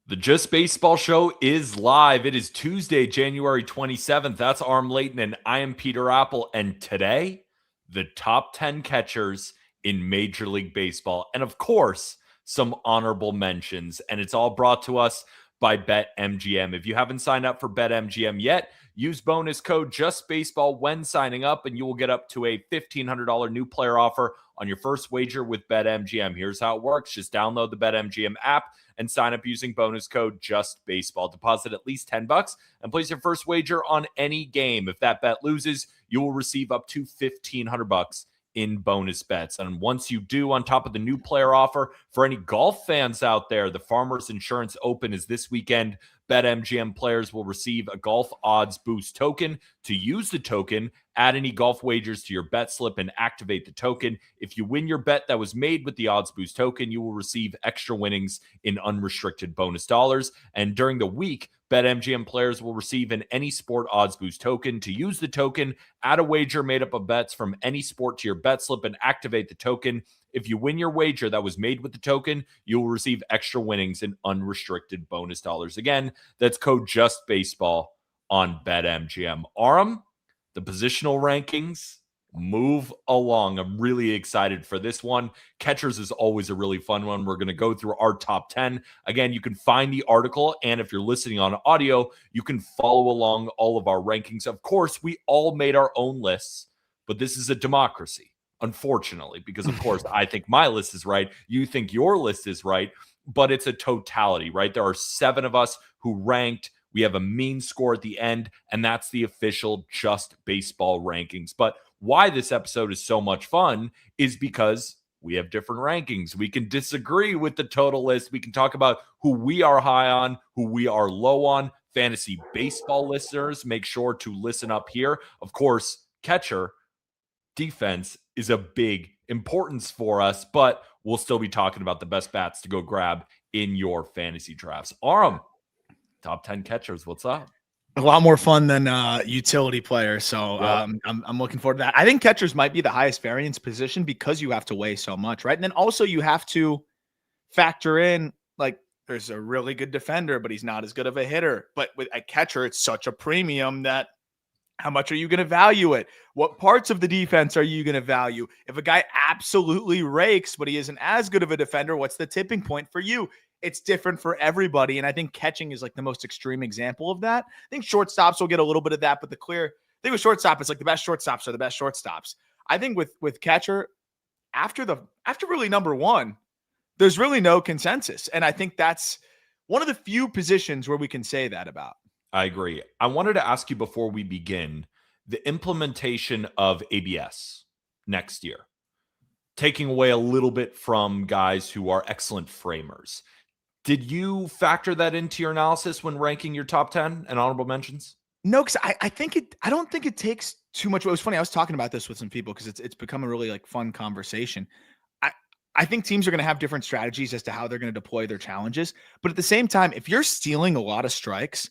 The Just Baseball Show is live. It is Tuesday, January 27th. That's Aram Layton, and I am Peter Apple. And today, the top 10 catchers in Major League Baseball. And of course, some honorable mentions. And it's all brought to us by BetMGM. If you haven't signed up for BetMGM yet, use bonus code JustBaseball when signing up, and you will get up to a $1,500 new player offer on your first wager with BetMGM. Here's how it works. Just download the BetMGM app and sign up using bonus code JustBaseball. Deposit at least $10 and place your first wager on any game. If that bet loses, you will receive up to $1,500 in bonus bets. And once you do, on top of the new player offer, for any golf fans out there, the Farmers Insurance Open is this weekend. BetMGM players will receive a golf odds boost token. To use the token, add any golf wagers to your bet slip and activate the token. If you win your bet that was made with the odds boost token, you will receive extra winnings in unrestricted bonus dollars. And during the week, BetMGM players will receive an any sport odds boost token. To use the token, add a wager made up of bets from any sport to your bet slip and activate the token. If you win your wager that was made with the token, you will receive extra winnings and unrestricted bonus dollars. Again, that's code JustBaseball on BetMGM. Aram, the positional rankings move along. I'm really excited for this one. Catchers is always a really fun one. We're going to go through our top 10. Again, you can find the article, and if you're listening on audio, you can follow along all of our rankings. Of course, we all made our own lists, but this is a democracy, unfortunately, because of course I think my list is right, you think your list is right, but it's a totality, right? There are 7 of us who ranked. We have a mean score at the end, and that's the official Just Baseball rankings. But why this episode is so much fun is because we have different rankings. We can disagree with the total list. We can talk about who we are high on, who we are low on. Fantasy baseball listeners, make sure to listen up here. Of course, catcher, defense is a big importance for us, but we'll still be talking about the best bats to go grab in your fantasy drafts. Aram, top 10 catchers, what's up? A lot more fun than utility players. So I'm looking forward to that. I think catchers might be the highest variance position because you have to weigh so much, right? And then also you have to factor in, like, there's a really good defender, but he's not as good of a hitter. But with a catcher, it's such a premium that how much are you going to value it? What parts of the defense are you going to value? If a guy absolutely rakes, but he isn't as good of a defender, what's the tipping point for you? It's different for everybody. And I think catching is like the most extreme example of that. I think shortstops will get a little bit of that, but I think with shortstop, it's like the best shortstops are the best shortstops. I think with catcher, after really number 1, there's really no consensus. And I think that's one of the few positions where we can say that about. I agree. I wanted to ask you before we begin, the implementation of ABS next year, taking away a little bit from guys who are excellent framers. Did you factor that into your analysis when ranking your top 10 and honorable mentions? No, because I don't think it takes too much. It was funny. I was talking about this with some people because it's become a really like fun conversation. I think teams are going to have different strategies as to how they're going to deploy their challenges. But at the same time, if you're stealing a lot of strikes,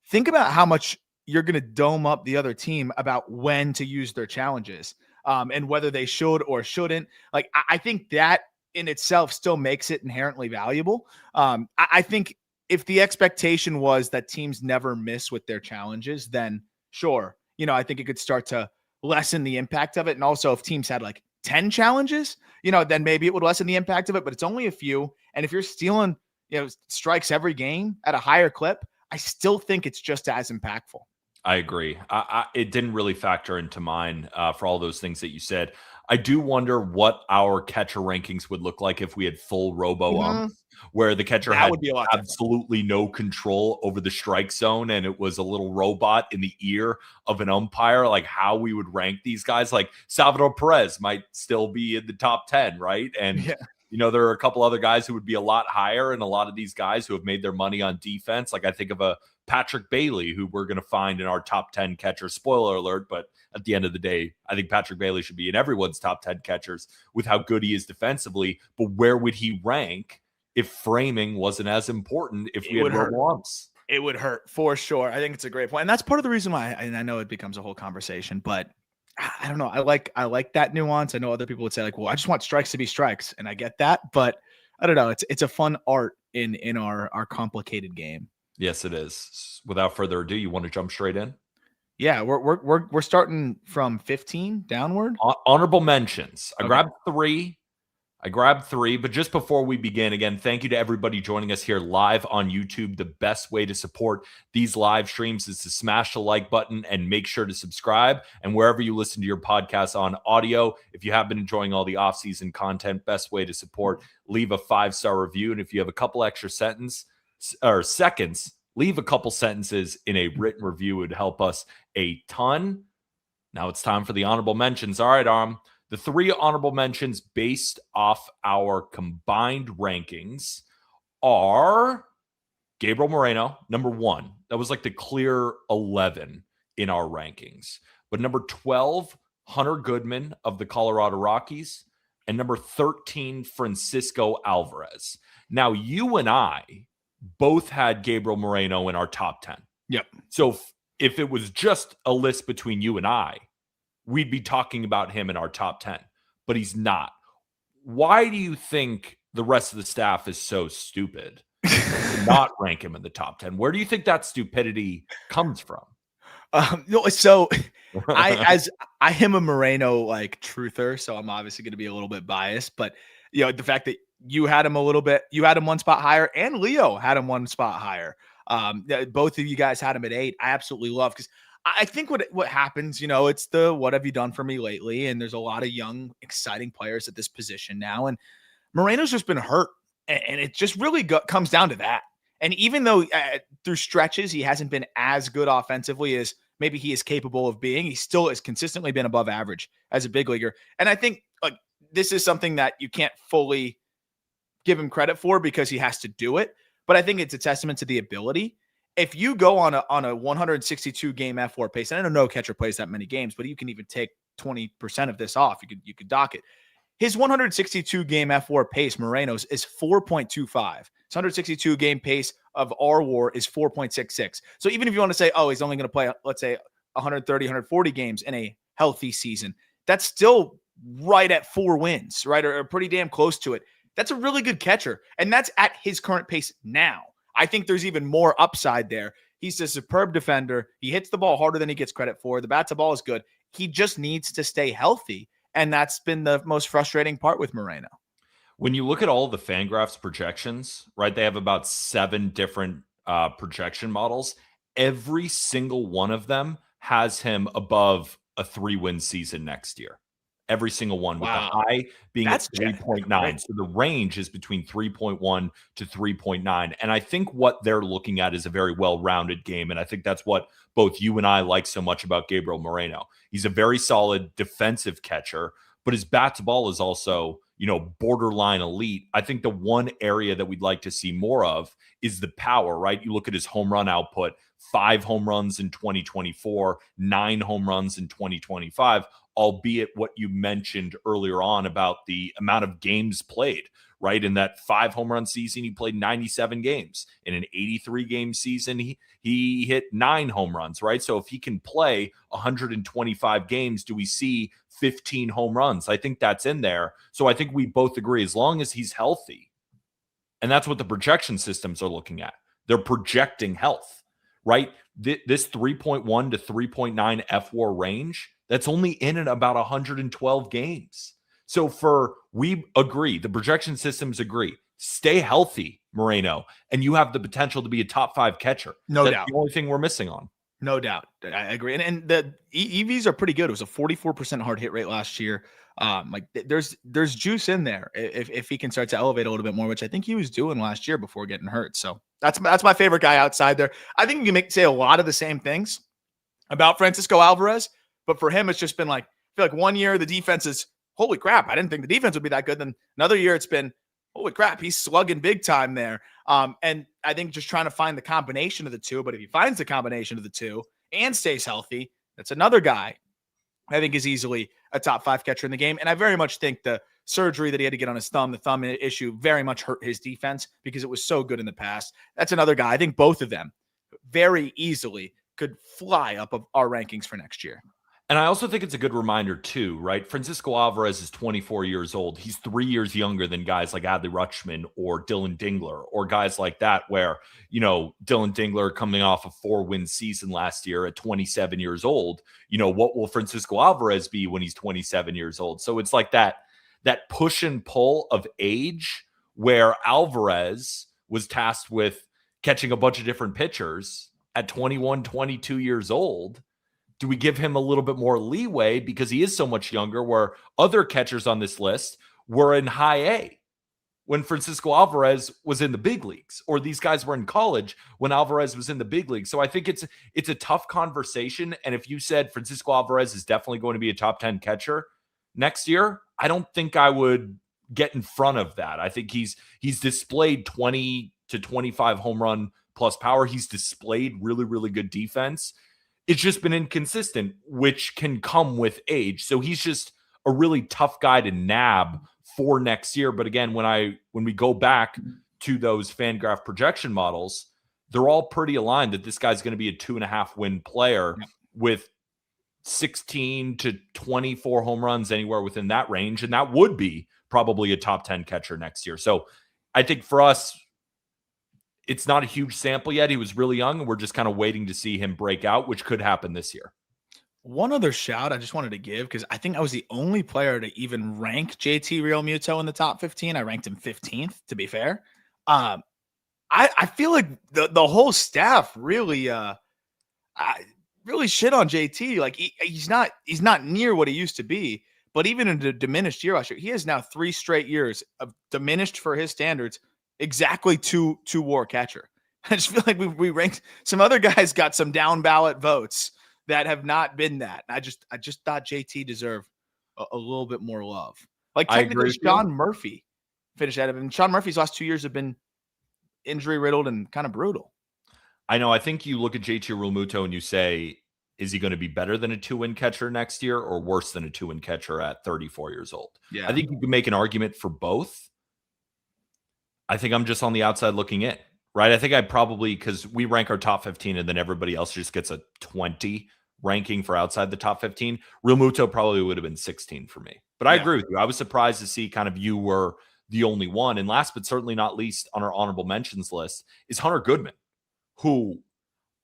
think about how much you're going to dome up the other team about when to use their challenges and whether they should or shouldn't. Like, I think that in itself still makes it inherently valuable. I think if the expectation was that teams never miss with their challenges, then sure, I think it could start to lessen the impact of it. And also if teams had like 10 challenges, then maybe it would lessen the impact of it, but it's only a few. And if you're stealing, strikes every game at a higher clip, I still think it's just as impactful. I agree. It didn't really factor into mine for all those things that you said. I do wonder what our catcher rankings would look like if we had full robo-umps, where the catcher had absolutely no control over the strike zone and it was a little robot in the ear of an umpire, like how we would rank these guys. Like Salvador Perez might still be in the top 10, right? And there are a couple other guys who would be a lot higher, and a lot of these guys who have made their money on defense. Like I think of a Patrick Bailey, who we're going to find in our top 10 catchers. Spoiler alert, but at the end of the day, I think Patrick Bailey should be in everyone's top 10 catchers with how good he is defensively. But where would he rank if framing wasn't as important if we had robo-umps? It would hurt for sure. I think it's a great point. And that's part of the reason why, and I know it becomes a whole conversation, but I don't know. I like that nuance. I know other people would say like, well, I just want strikes to be strikes. And I get that, but I don't know. It's a fun art in our complicated game. Yes, it is. Without further ado, you want to jump straight in? Yeah, we're starting from 15 downward. Honorable mentions. I Okay. grabbed three, but just before we begin, again, thank you to everybody joining us here live on YouTube. The best way to support these live streams is to smash the like button and make sure to subscribe. And wherever you listen to your podcasts on audio, if you have been enjoying all the off-season content, best way to support, leave a 5-star review. And if you have a couple extra seconds, leave a couple sentences in a written review. It would help us a ton. Now it's time for the honorable mentions. All right, Aram. The 3 honorable mentions based off our combined rankings are Gabriel Moreno, number 1. That was like the clear 11 in our rankings. But number 12, Hunter Goodman of the Colorado Rockies. And number 13, Francisco Alvarez. Now, you and I both had Gabriel Moreno in our top 10. Yep. So if it was just a list between you and I, we'd be talking about him in our top 10, but he's not. Why do you think the rest of the staff is so stupid to not rank him in the top 10? Where do you think that stupidity comes from? So I am a Moreno like truther, so I'm obviously going to be a little bit biased, but the fact that you had him one spot higher, and Leo had him one spot higher. Both of you guys had him at 8. I absolutely love, because I think what happens, it's the what have you done for me lately? And there's a lot of young, exciting players at this position now. And Moreno's just been hurt. And it just really comes down to that. And even though through stretches, he hasn't been as good offensively as maybe he is capable of being, he still has consistently been above average as a big leaguer. And I think this is something that you can't fully give him credit for because he has to do it. But I think it's a testament to the ability. If you go on a 162 game F4 pace, and I know no catcher plays that many games, but you can even take 20% of this off. You could dock it. His 162 game F4 pace, Moreno's, is 4.25. His 162 game pace of our WAR is 4.66. So even if you want to say, oh, he's only going to play, let's say 130, 140 games in a healthy season, that's still right at 4 wins, right? Or pretty damn close to it. That's a really good catcher. And that's at his current pace now. I think there's even more upside there. He's a superb defender. He hits the ball harder than he gets credit for. The bat to ball is good. He just needs to stay healthy. And that's been the most frustrating part with Moreno. When you look at all the Fangraphs projections, right, they have about 7 different projection models. Every single one of them has him above a 3-win season next year. Every single one, with the high being at 3.9. So the range is between 3.1 to 3.9. And I think what they're looking at is a very well-rounded game. And I think that's what both you and I like so much about Gabriel Moreno. He's a very solid defensive catcher, but his bat to ball is also, borderline elite. I think the one area that we'd like to see more of is the power, right? You look at his home run output, 5 home runs in 2024, 9 home runs in 2025. Albeit what you mentioned earlier on about the amount of games played, right? In that 5 home run season, he played 97 games. In an 83-game season, he hit 9 home runs, right? So if he can play 125 games, do we see 15 home runs? I think that's in there. So I think we both agree, as long as he's healthy, and that's what the projection systems are looking at. They're projecting health, right? This 3.1 to 3.9 F4 range, that's only in about 112 games. So we agree, the projection systems agree, stay healthy, Moreno, and you have the potential to be a top 5 catcher. No That's doubt. the only thing we're missing on. No doubt. I agree. And the EVs are pretty good. It was a 44% hard hit rate last year. There's juice in there if he can start to elevate a little bit more, which I think he was doing last year before getting hurt. So that's my favorite guy outside there. I think you can say a lot of the same things about Francisco Alvarez, but for him, it's just been like, I feel like one year the defense is, holy crap, I didn't think the defense would be that good. Then another year it's been, holy crap, he's slugging big time there. And I think just trying to find the combination of the two, but if he finds the combination of the two and stays healthy, that's another guy I think is easily a top 5 catcher in the game. And I very much think the surgery that he had to get on his thumb, the thumb issue, very much hurt his defense because it was so good in the past. That's another guy. I think both of them very easily could fly up of our rankings for next year. And I also think it's a good reminder too, right? Francisco Alvarez is 24 years old. He's 3 years younger than guys like Adley Rutschman or Dylan Dingler or guys like that, where, Dylan Dingler coming off a 4-win season last year at 27 years old, what will Francisco Alvarez be when he's 27 years old? So it's like that push and pull of age, where Alvarez was tasked with catching a bunch of different pitchers at 21, 22 years old. Do we give him a little bit more leeway because he is so much younger, where other catchers on this list were in high A when Francisco Alvarez was in the big leagues, or these guys were in college when Alvarez was in the big league? So I think it's a tough conversation. And if you said Francisco Alvarez is definitely going to be a top 10 catcher next year, I don't think I would get in front of that. I think he's displayed 20 to 25 home run plus power. He's displayed really, really good defense. It's just been inconsistent, which can come with age. So he's just a really tough guy to nab for next year. But again, when we go back to those FanGraph projection models, they're all pretty aligned that this guy's going to be a 2.5 win player with 16 to 24 home runs, anywhere within that range. And that would be probably a top 10 catcher next year. So I think for us, it's not a huge sample yet. He was really young, and we're just kind of waiting to see him break out, which could happen this year. One other shout I just wanted to give, because I think I was the only player to even rank JT Realmuto in the top 15. I ranked him 15th, to be fair. I feel like the whole staff really really shit on JT. Like he's not near what he used to be. But even in the diminished year last year, he has now 3 straight years of diminished for his standards, exactly two WAR catcher. I just feel like we ranked some other guys, got some down ballot votes that have not been that. I just thought JT deserved a little bit more love. Like technically Sean Murphy finished out of him. Sean Murphy's last 2 years have been injury riddled and kind of brutal. I know. I think you look at JT Realmuto and you say, is he going to be better than a 2-win catcher next year or worse than a 2-win catcher at 34 years old? Yeah. I think you can make an argument for both. I think I'm just on the outside looking in, right? I think I'd probably, because we rank our top 15 and then everybody else just gets a 20 ranking for outside the top 15. Realmuto probably would have been 16 for me. But I agree with you. I was surprised to see kind of you were the only one. And last but certainly not least on our honorable mentions list is Hunter Goodman, who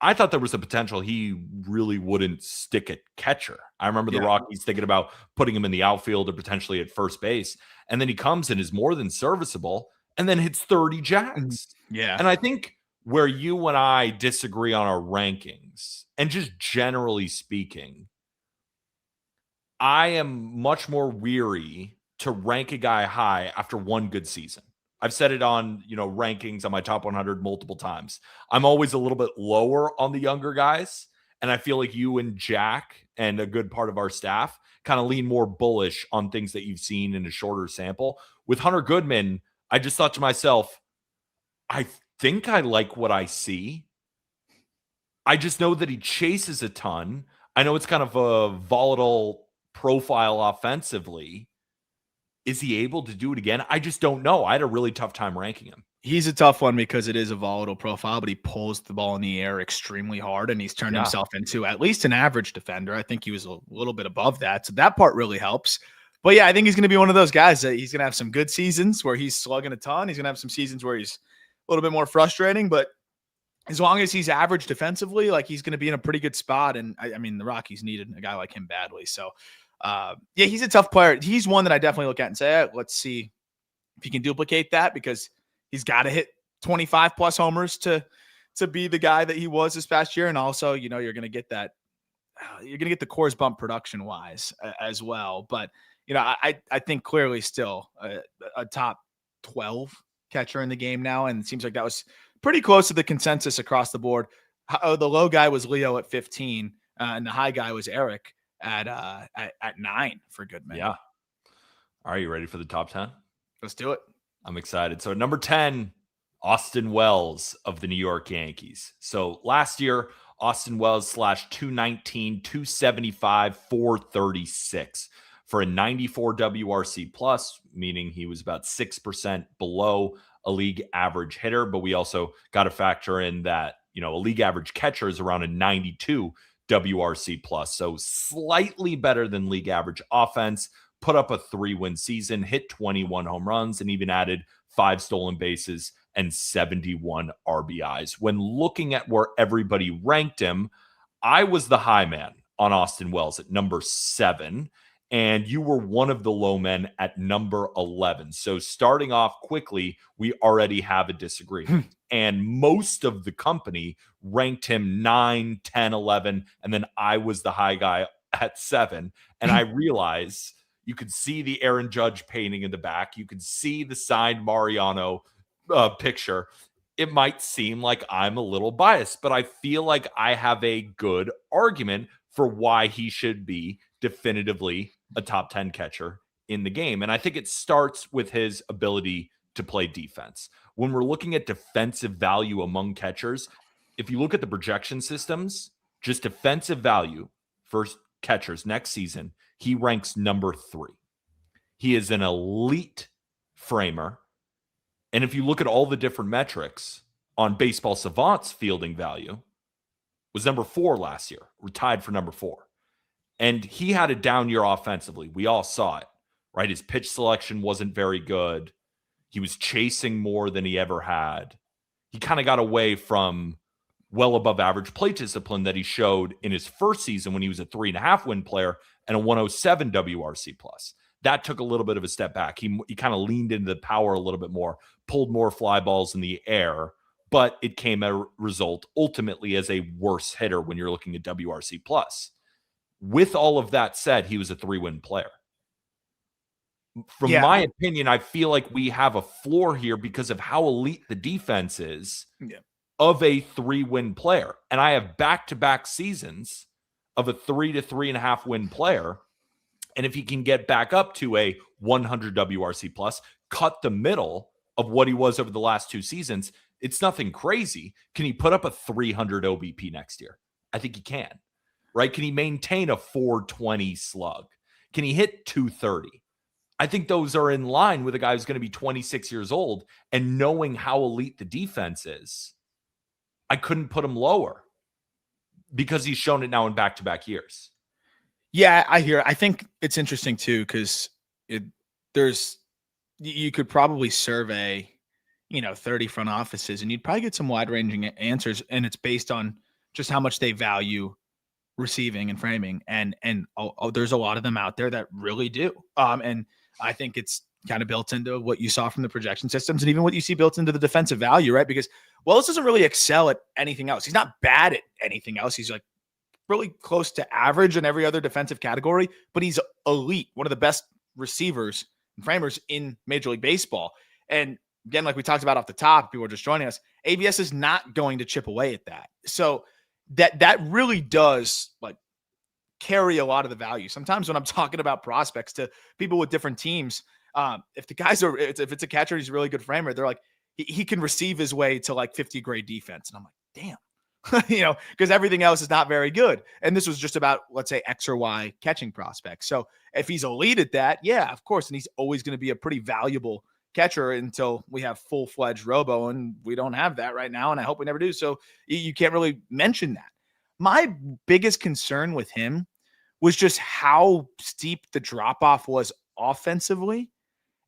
I thought there was a potential he really wouldn't stick at catcher. I remember the Rockies thinking about putting him in the outfield or potentially at first base. And then he comes and is more than serviceable and then hits 30 jacks. Yeah. And I think where you and I disagree on our rankings, and just generally speaking, I am much more weary to rank a guy high after one good season. I've said it on, rankings on my top 100 multiple times. I'm always a little bit lower on the younger guys. And I feel like you and Jack and a good part of our staff kind of lean more bullish on things that you've seen in a shorter sample. With Hunter Goodman, I just thought to myself, I think I like what I see. I just know that he chases a ton. I know it's kind of a volatile profile offensively. Is he able to do it again? I just don't know. I had a really tough time ranking him. He's a tough one because it is a volatile profile, but he pulls the ball in the air extremely hard, and he's turned himself into at least an average defender. I think he was a little bit above that. So that part really helps. But yeah, I think he's going to be one of those guys that he's going to have some good seasons where he's slugging a ton. He's going to have some seasons where he's a little bit more frustrating, but as long as he's average defensively, like he's going to be in a pretty good spot. And I mean, the Rockies needed a guy like him badly. So he's a tough player. He's one that I definitely look at and say, let's see if he can duplicate that, because he's got to hit 25 plus homers to be the guy that he was this past year. And also, you're going to get that, you're going to get the Coors bump production wise as well. But, I think clearly still a top 12 catcher in the game now. And it seems like that was pretty close to the consensus across the board. The low guy was Leo at 15 and the high guy was Eric at 9 for Goodman. Yeah. Are you ready for the top 10? Let's do it. I'm excited. So number 10, Austin Wells of the New York Yankees. So last year, Austin Wells slashed 219, 275, 436 for a 94 WRC plus, meaning he was about 6% below a league average hitter. But we also got to factor in that, a league average catcher is around a 92 WRC plus. So slightly better than league average offense, put up a 3-win season, hit 21 home runs, and even added 5 stolen bases and 71 RBIs. When looking at where everybody ranked him, I was the high man on Austin Wells at number 7, and you were one of the low men at number 11. So starting off quickly, we already have a disagreement. And most of the company ranked him 9, 10, 11, and then I was the high guy at 7. And I realized you could see the Aaron Judge painting in the back. You could see the signed Mariano picture. It might seem like I'm a little biased, but I feel like I have a good argument for why he should be definitively a top 10 catcher in the game. And I think it starts with his ability to play defense. When we're looking at defensive value among catchers, if you look at the projection systems, just defensive value for catchers next season, he ranks number 3. He is an elite framer. And if you look at all the different metrics on Baseball Savant's fielding value, was number 4 last year. We're tied for number 4. And he had a down year offensively. We all saw it, right? His pitch selection wasn't very good. He was chasing more than he ever had. He kind of got away from well above average plate discipline that he showed in his first season when he was a 3.5 win player and a 107 WRC plus. That took a little bit of a step back. He kind of leaned into the power a little bit more, pulled more fly balls in the air, but it came a result ultimately as a worse hitter when you're looking at WRC plus. With all of that said, he was a 3-win player. From my opinion, I feel like we have a floor here because of how elite the defense is of a 3-win player. And I have back-to-back seasons of a 3 to 3.5 win player. And if he can get back up to a 100 WRC plus, cut the middle of what he was over the last 2 seasons, it's nothing crazy. Can he put up a 300 OBP next year? I think he can, right? Can he maintain a 420 slug? Can he hit 230? I think those are in line with a guy who's going to be 26 years old, and knowing how elite the defense is, I couldn't put him lower because he's shown it now in back-to-back years. Yeah, I hear. I think it's interesting too, because you could probably survey, 30 front offices, and you'd probably get some wide-ranging answers, and it's based on just how much they value receiving and framing, and there's a lot of them out there that really do. And I think it's kind of built into what you saw from the projection systems, and even what you see built into the defensive value, right? Because Wells doesn't really excel at anything else. He's not bad at anything else. He's like really close to average in every other defensive category, but he's elite, one of the best receivers and framers in Major League Baseball. And again, like we talked about off the top, people are just joining us, ABS is not going to chip away at that. So that really does like carry a lot of the value. Sometimes when I'm talking about prospects to people with different teams, if it's a catcher, he's a really good framer, they're like, he can receive his way to like 50 grade defense. And I'm like, damn, because everything else is not very good. And this was just about, let's say, X or Y catching prospects. So if he's elite at that, yeah, of course. And he's always going to be a pretty valuable catcher until we have full-fledged robo, and we don't have that right now. And I hope we never do. So you can't really mention that. My biggest concern with him was just how steep the drop-off was offensively.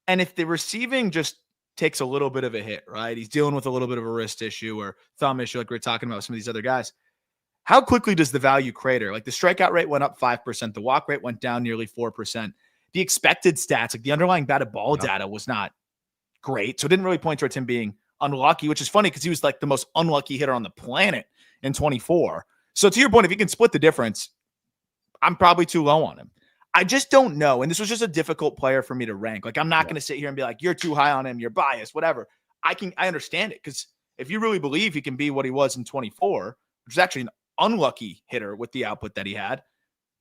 And if the receiving just takes a little bit of a hit, right? He's dealing with a little bit of a wrist issue or thumb issue, like we were talking about with some of these other guys. How quickly does the value crater? Like the strikeout rate went up 5%. The walk rate went down nearly 4%. The expected stats, like the underlying batted ball data was not great. So it didn't really point towards him being unlucky, which is funny because he was like the most unlucky hitter on the planet in 24. So to your point, if he can split the difference, I'm probably too low on him. I just don't know. And this was just a difficult player for me to rank. Like, I'm not going to sit here and be like, you're too high on him, you're biased, whatever. I understand it, because if you really believe he can be what he was in 24, which is actually an unlucky hitter with the output that he had,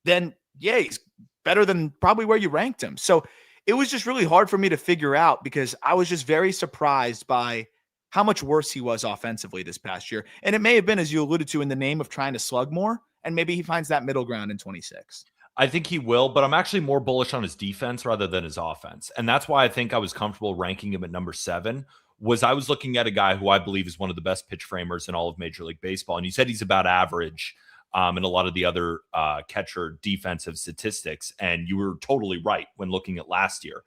then yeah, he's better than probably where you ranked him. So it was just really hard for me to figure out, because I was just very surprised by how much worse he was offensively this past year. And it may have been, as you alluded to, in the name of trying to slug more, and maybe he finds that middle ground in 26. I think he will, but I'm actually more bullish on his defense rather than his offense. And that's why I think I was comfortable ranking him at number 7, was I was looking at a guy who I believe is one of the best pitch framers in all of Major League Baseball. And you said he's about average. and a lot of the other catcher defensive statistics. And you were totally right when looking at last year.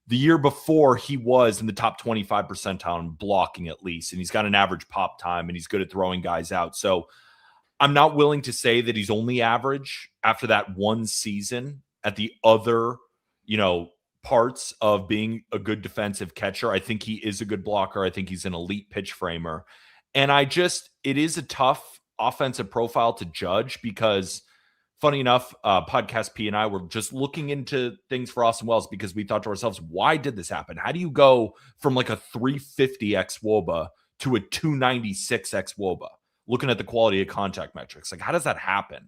The year before, he was in the top 25 percentile in blocking at least, and he's got an average pop time, and he's good at throwing guys out. So I'm not willing to say that he's only average after that one season at the other, parts of being a good defensive catcher. I think he is a good blocker. I think he's an elite pitch framer. And it is a tough offensive profile to judge because, funny enough, Podcast P and I were just looking into things for Austin Wells because we thought to ourselves, why did this happen? How do you go from like a 350 xWOBA to a 296 xWOBA? Looking at the quality of contact metrics, like how does that happen?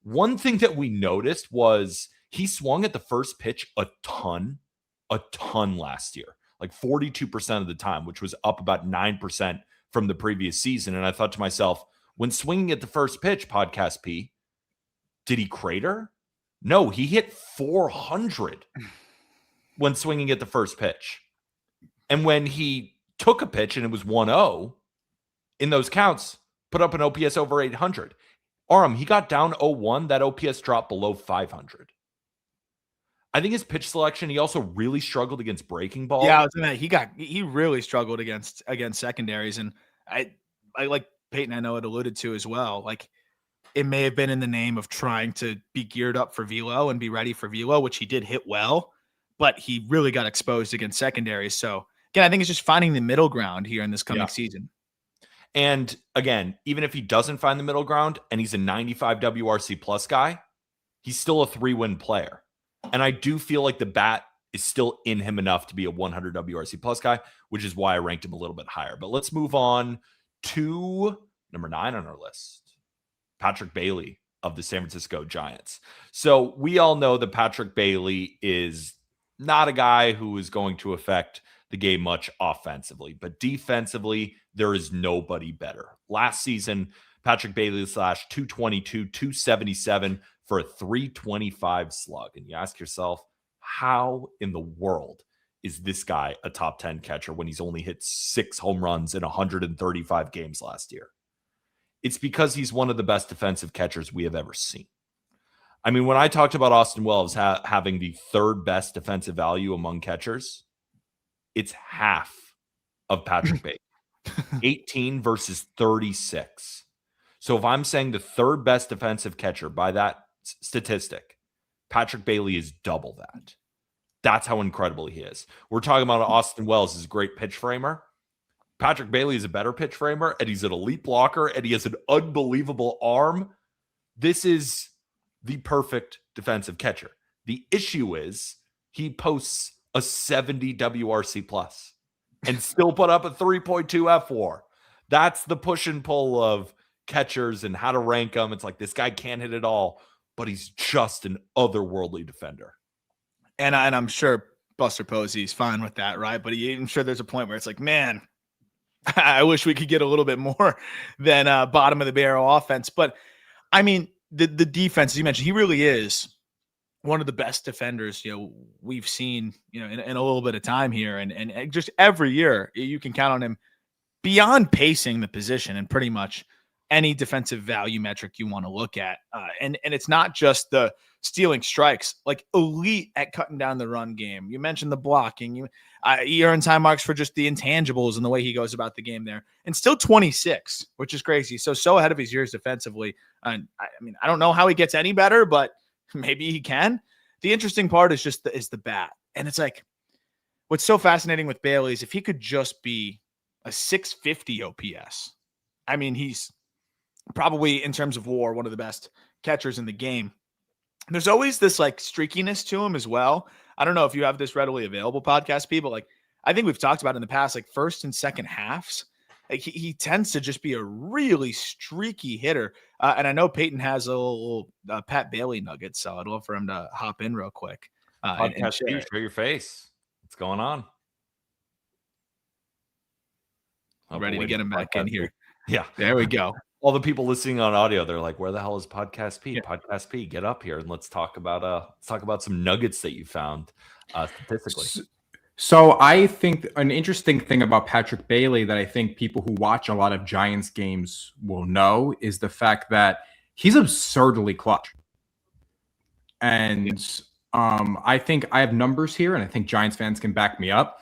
One thing that we noticed was he swung at the first pitch a ton last year, like 42% of the time, which was up about 9% from the previous season. And I thought to myself, when swinging at the first pitch, Podcast P, did he crater? No, he hit 400 when swinging at the first pitch. And when he took a pitch and it was 1-0 in those counts, put up an OPS over 800. Aram, he got down 0-1. That OPS dropped below 500. I think his pitch selection, he also really struggled against breaking ball. Yeah, he really struggled against secondaries. And I like Peyton, I know it alluded to as well. Like it may have been in the name of trying to be geared up for velo and be ready for velo, which he did hit well, but he really got exposed against secondaries. So again, I think it's just finding the middle ground here in this coming season. And again, even if he doesn't find the middle ground and he's a 95 WRC plus guy, he's still a 3-win player. And I do feel like the bat is still in him enough to be a 100 WRC plus guy, which is why I ranked him a little bit higher. But let's move on to number 9 on our list, Patrick Bailey of the San Francisco Giants. So we all know that Patrick Bailey is not a guy who is going to affect the game much offensively, but defensively, there is nobody better. Last season, Patrick Bailey slashed 222, 277 for a 325 slug. And you ask yourself, how in the world is this guy a top 10 catcher when he's only hit 6 home runs in 135 games last year? It's because he's one of the best defensive catchers we have ever seen. I mean, when I talked about Austin Wells having the 3rd best defensive value among catchers, it's half of Patrick Bailey. 18 versus 36. So if I'm saying the 3rd best defensive catcher by that statistic, Patrick Bailey is double that. That's how incredible he is. We're talking about Austin Wells as a great pitch framer. Patrick Bailey is a better pitch framer, and he's an elite blocker, and he has an unbelievable arm. This is the perfect defensive catcher. The issue is he posts a 70 WRC plus and still put up a 3.2 F4. That's the push and pull of catchers and how to rank them. It's like this guy can't hit it all, but he's just an otherworldly defender. And I'm sure Buster Posey's fine with that, right? But I'm sure there's a point where it's like, man, I wish we could get a little bit more than bottom of the barrel offense. But I mean, the defense, as you mentioned, he really is one of the best defenders, we've seen, in a little bit of time here. And just every year you can count on him beyond pacing the position and pretty much any defensive value metric you want to look at. And it's not just the stealing strikes, like elite at cutting down the run game. You mentioned the blocking. He earns high marks for just the intangibles and the way he goes about the game there. And still 26, which is crazy. So ahead of his years defensively. And I mean, I don't know how he gets any better, but maybe he can. The interesting part is just the bat. And it's like, what's so fascinating with Bailey is if he could just be a 650 OPS. I mean, he's probably, in terms of WAR, one of the best catchers in the game. There's always this like streakiness to him as well. I don't know if you have this readily available, Podcast people. Like I think we've talked about in the past, like first and second halves, like he tends to just be a really streaky hitter. And I know Peyton has a little Pat Bailey nugget, so I'd love for him to hop in real quick. And show your face. What's going on? I'm ready to get him back in here. Yeah, there we go. All the people listening on audio, they're like, "Where the hell is Podcast P? Yeah. Podcast P, get up here and let's talk about some nuggets that you found statistically." So I think an interesting thing about Patrick Bailey that I think people who watch a lot of Giants games will know is the fact that he's absurdly clutch. And I think I have numbers here, and I think Giants fans can back me up.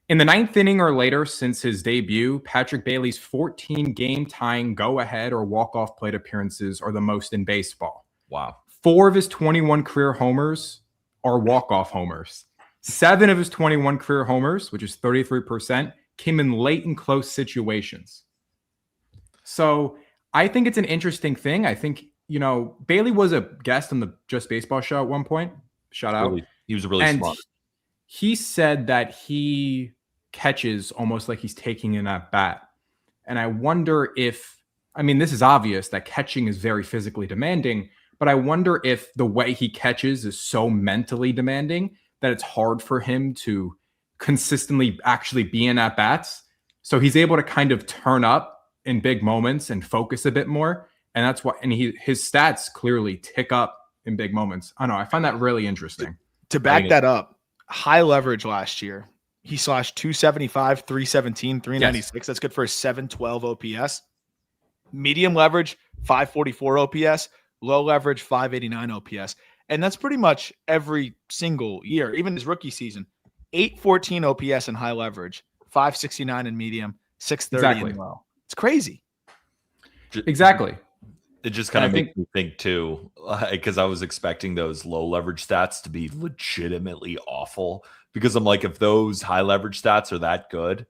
In the 9th inning or later since his debut, Patrick Bailey's 14 game-tying go-ahead or walk-off plate appearances are the most in baseball. Wow. 4 of his 21 career homers are walk-off homers. 7 of his 21 career homers, which is 33%, came in late and close situations. So I think it's an interesting thing. I think, Bailey was a guest on the Just Baseball show at one point. Shout out. He was really smart. He said that he catches almost like he's taking an at-bat. And I wonder if, this is obvious that catching is very physically demanding, but I wonder if the way he catches is so mentally demanding that it's hard for him to consistently actually be in at-bats. So he's able to kind of turn up in big moments and focus a bit more. And that's why, and his stats clearly tick up in big moments. I don't know. I find that really interesting. To back that up, high leverage last year, he slashed 275, 317, 396. Yes. That's good for a 712 OPS. Medium leverage, 544 OPS. Low leverage, 589 OPS. And that's pretty much every single year, even his rookie season. 814 OPS in high leverage, 569 in medium, 630 in low. It's crazy. Exactly. It just kind of makes me think too, because I was expecting those low leverage stats to be legitimately awful. Because I'm like, if those high leverage stats are that good,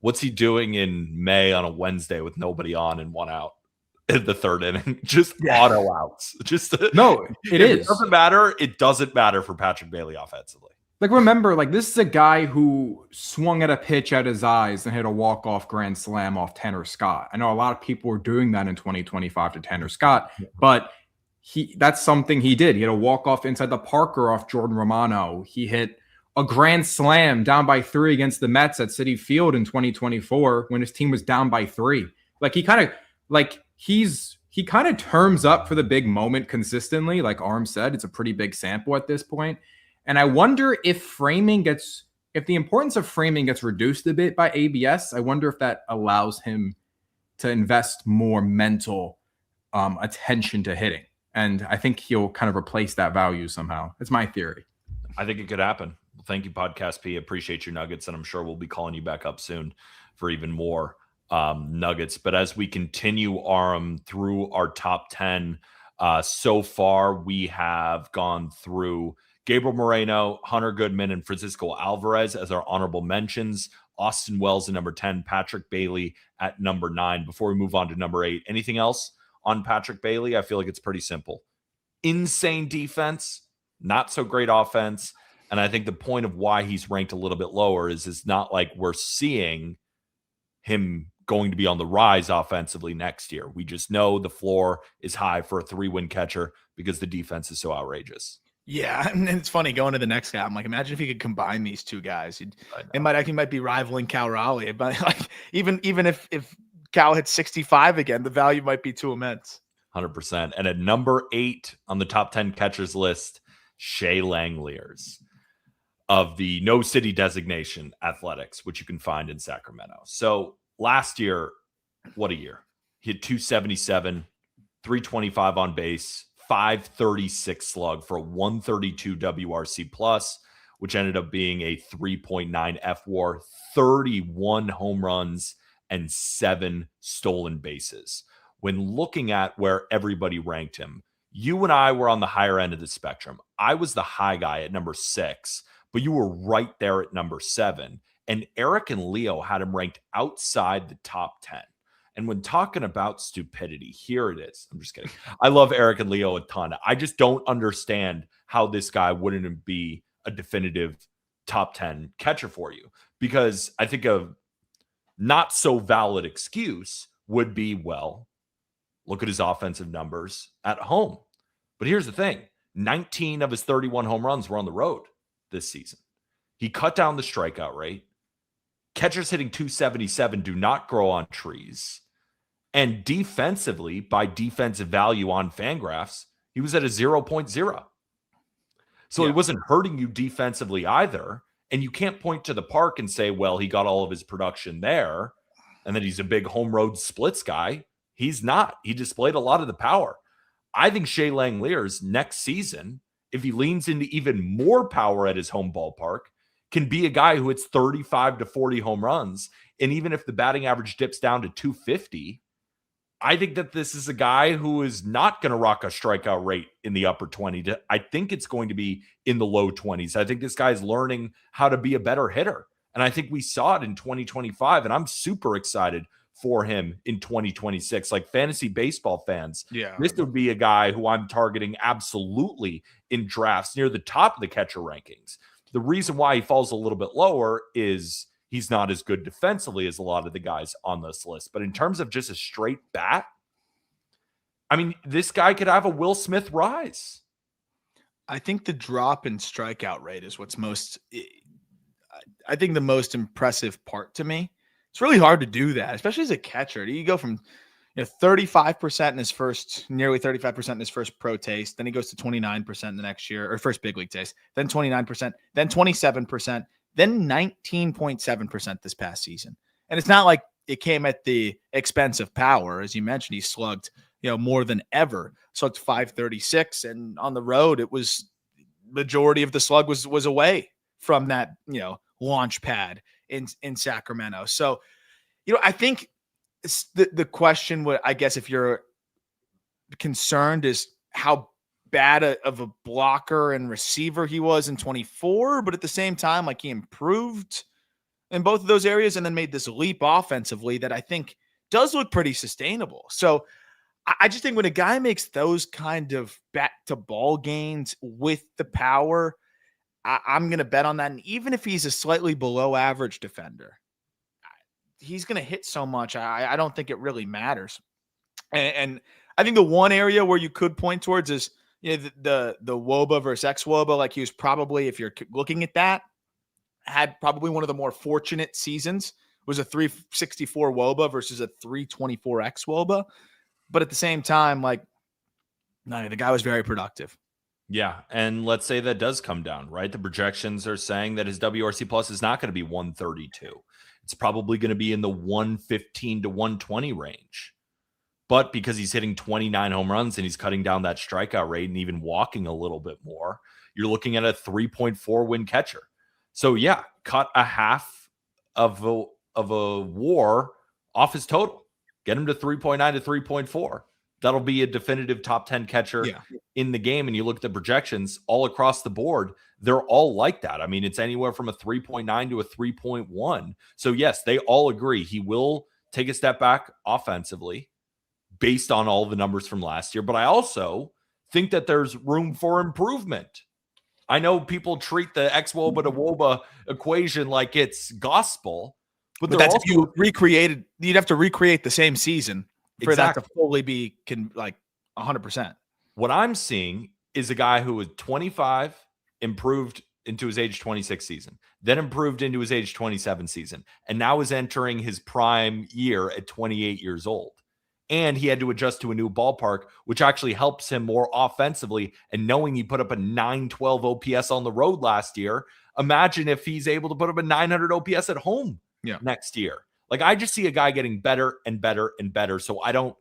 what's he doing in May on a Wednesday with nobody on and 1 out in the 3rd inning? Just auto outs. No, it doesn't matter. It doesn't matter for Patrick Bailey offensively. Like, remember, this is a guy who swung at a pitch at his eyes and hit a walk-off grand slam off Tanner Scott. I know a lot of people were doing that in 2025 to Tanner Scott, but that's something he did. He had a walk-off inside the Parker off Jordan Romano. He hit a grand slam down by 3 against the Mets at Citi Field in 2024 when his team was down by 3. He kind of terms up for the big moment consistently. Like Aram said, it's a pretty big sample at this point. And I wonder if the importance of framing gets reduced a bit by ABS. I wonder if that allows him to invest more mental attention to hitting. And I think he'll kind of replace that value somehow. It's my theory. I think it could happen. Well, thank you, Podcast P. Appreciate your nuggets. And I'm sure we'll be calling you back up soon for even more nuggets. But as we continue, Aram, through our top 10, so far we have gone through Gabriel Moreno, Hunter Goodman, and Francisco Alvarez as our honorable mentions. Austin Wells at number 10, Patrick Bailey at number 9. Before we move on to number 8, anything else on Patrick Bailey? I feel like it's pretty simple. Insane defense, not so great offense. And I think the point of why he's ranked a little bit lower is it's not like we're seeing him going to be on the rise offensively next year. We just know the floor is high for a 3-win catcher because the defense is so outrageous. Yeah, and it's funny going to the next guy. I'm like, imagine if you could combine these two guys. It might be rivaling Cal Raleigh, but even if Cal hits 65 again, the value might be too immense. 100%. And at number 8 on the top 10 catchers list, Shea Langeliers of the No City designation Athletics, which you can find in Sacramento. So last year, what a year. He had 277, 325 on base, 536 slug for a 132 WRC plus, which ended up being a 3.9 F-WAR, 31 home runs, and 7 stolen bases. When looking at where everybody ranked him, you and I were on the higher end of the spectrum. I was the high guy at number 6, but you were right there at number 7. And Eric and Leo had him ranked outside the top 10. And when talking about stupidity, here it is. I'm just kidding. I love Eric and Leo a ton. I just don't understand how this guy wouldn't be a definitive top 10 catcher for you. Because I think a not so valid excuse would be, well, look at his offensive numbers at home. But here's the thing. 19 of his 31 home runs were on the road this season. He cut down the strikeout rate. Catchers hitting 277 do not grow on trees. And defensively, by defensive value on Fangraphs, he was at a 0.0. So he wasn't hurting you defensively either. And you can't point to the park and say, well, he got all of his production there and that he's a big home road splits guy. He's not. He displayed a lot of the power. I think Shea Langeliers next season, if he leans into even more power at his home ballpark, can be a guy who hits 35 to 40 home runs. And even if the batting average dips down to 250, I think that this is a guy who is not going to rock a strikeout rate in the upper 20. I think it's going to be in the low 20s. I think this guy's learning how to be a better hitter. And I think we saw it in 2025. And I'm super excited for him in 2026. Like fantasy baseball fans, this would be a guy who I'm targeting absolutely in drafts near the top of the catcher rankings. The reason why he falls a little bit lower is he's not as good defensively as a lot of the guys on this list. But in terms of just a straight bat, I mean, this guy could have a Will Smith rise. I think the drop in strikeout rate is what's I think the most impressive part to me. It's really hard to do that, especially as a catcher. You go from 35% in his first, nearly 35% in his first pro taste. Then he goes to 29% the next year, or first big league taste. Then 29%, then 27%, then 19.7% this past season. And it's not like it came at the expense of power. As you mentioned, he slugged, more than ever. Slugged 536, and on the road, it was majority of the slug was away from that, launch pad in Sacramento. So, I think the question, I guess, if you're concerned, is how bad of a blocker and receiver he was in 24, but at the same time, like, he improved in both of those areas and then made this leap offensively that I think does look pretty sustainable. So I just think when a guy makes those kind of bat to ball gains with the power, I'm going to bet on that. And even if he's a slightly below average defender, he's going to hit so much. I don't think it really matters. And I think the one area where you could point towards is, the WOBA versus ex-WOBA. Like, he was probably, if you're looking at that, had probably one of the more fortunate seasons. It was a 364 WOBA versus a 324 ex-WOBA. But at the same time, like, no, the guy was very productive. Yeah, and let's say that does come down, right? The projections are saying that his WRC plus is not going to be 132. It's probably going to be in the 115 to 120 range. But because he's hitting 29 home runs and he's cutting down that strikeout rate and even walking a little bit more, you're looking at a 3.4 win catcher. So yeah, cut a half of a WAR off his total. Get him to 3.9 to 3.4. That'll be a definitive top 10 catcher in the game. And you look at the projections all across the board, they're all like that. I mean, it's anywhere from a 3.9 to a 3.1. So yes, they all agree he will take a step back offensively based on all the numbers from last year. But I also think that there's room for improvement. I know people treat the ex-WOBA to WOBA equation like it's gospel, but that's also, if you recreated, you'd have to recreate the same season for that to fully be 100%. What I'm seeing is a guy who was 25, improved into his age 26 season, then improved into his age 27 season, and now is entering his prime year at 28 years old. And he had to adjust to a new ballpark, which actually helps him more offensively. And knowing he put up a 912 OPS on the road last year, imagine if he's able to put up a 900 OPS at home next year. Like, I just see a guy getting better and better and better. So I don't,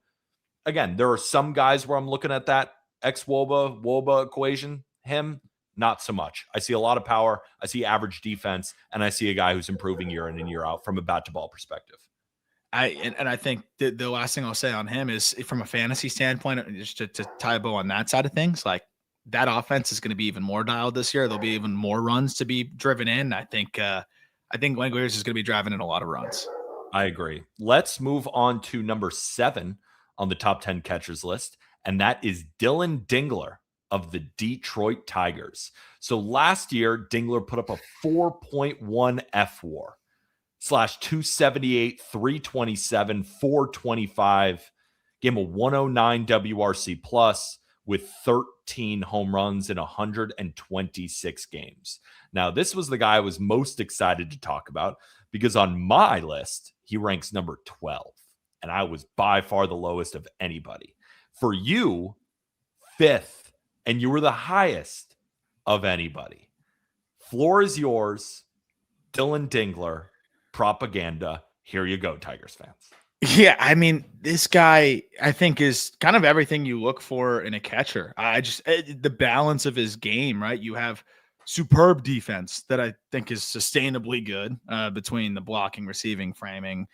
again, there are some guys where I'm looking at that ex-WOBA, WOBA equation. Him, not so much. I see a lot of power. I see average defense, and I see a guy who's improving year in and year out from a bat to ball perspective. I think the last thing I'll say on him is, from a fantasy standpoint, just to tie a bow on that side of things, like, that offense is going to be even more dialed this year. There'll be even more runs to be driven in. I think Langeliers is going to be driving in a lot of runs. I agree. Let's move on to number 7 on the top 10 catchers list, and that is Dylan Dingler of the Detroit Tigers. So last year, Dingler put up a 4.1 F-WAR, /278, 327, 425, gave him a 109 WRC plus with 13 home runs in 126 games. Now, this was the guy I was most excited to talk about because on my list, he ranks number 12, and I was by far the lowest of anybody. For you, 5th, and you were the highest of anybody. Floor is yours. Dylan Dingler, propaganda. Here you go, Tigers fans. Yeah, I mean, this guy, I think, is kind of everything you look for in a catcher. The balance of his game, right? You have superb defense that I think is sustainably good between the blocking, receiving, framing,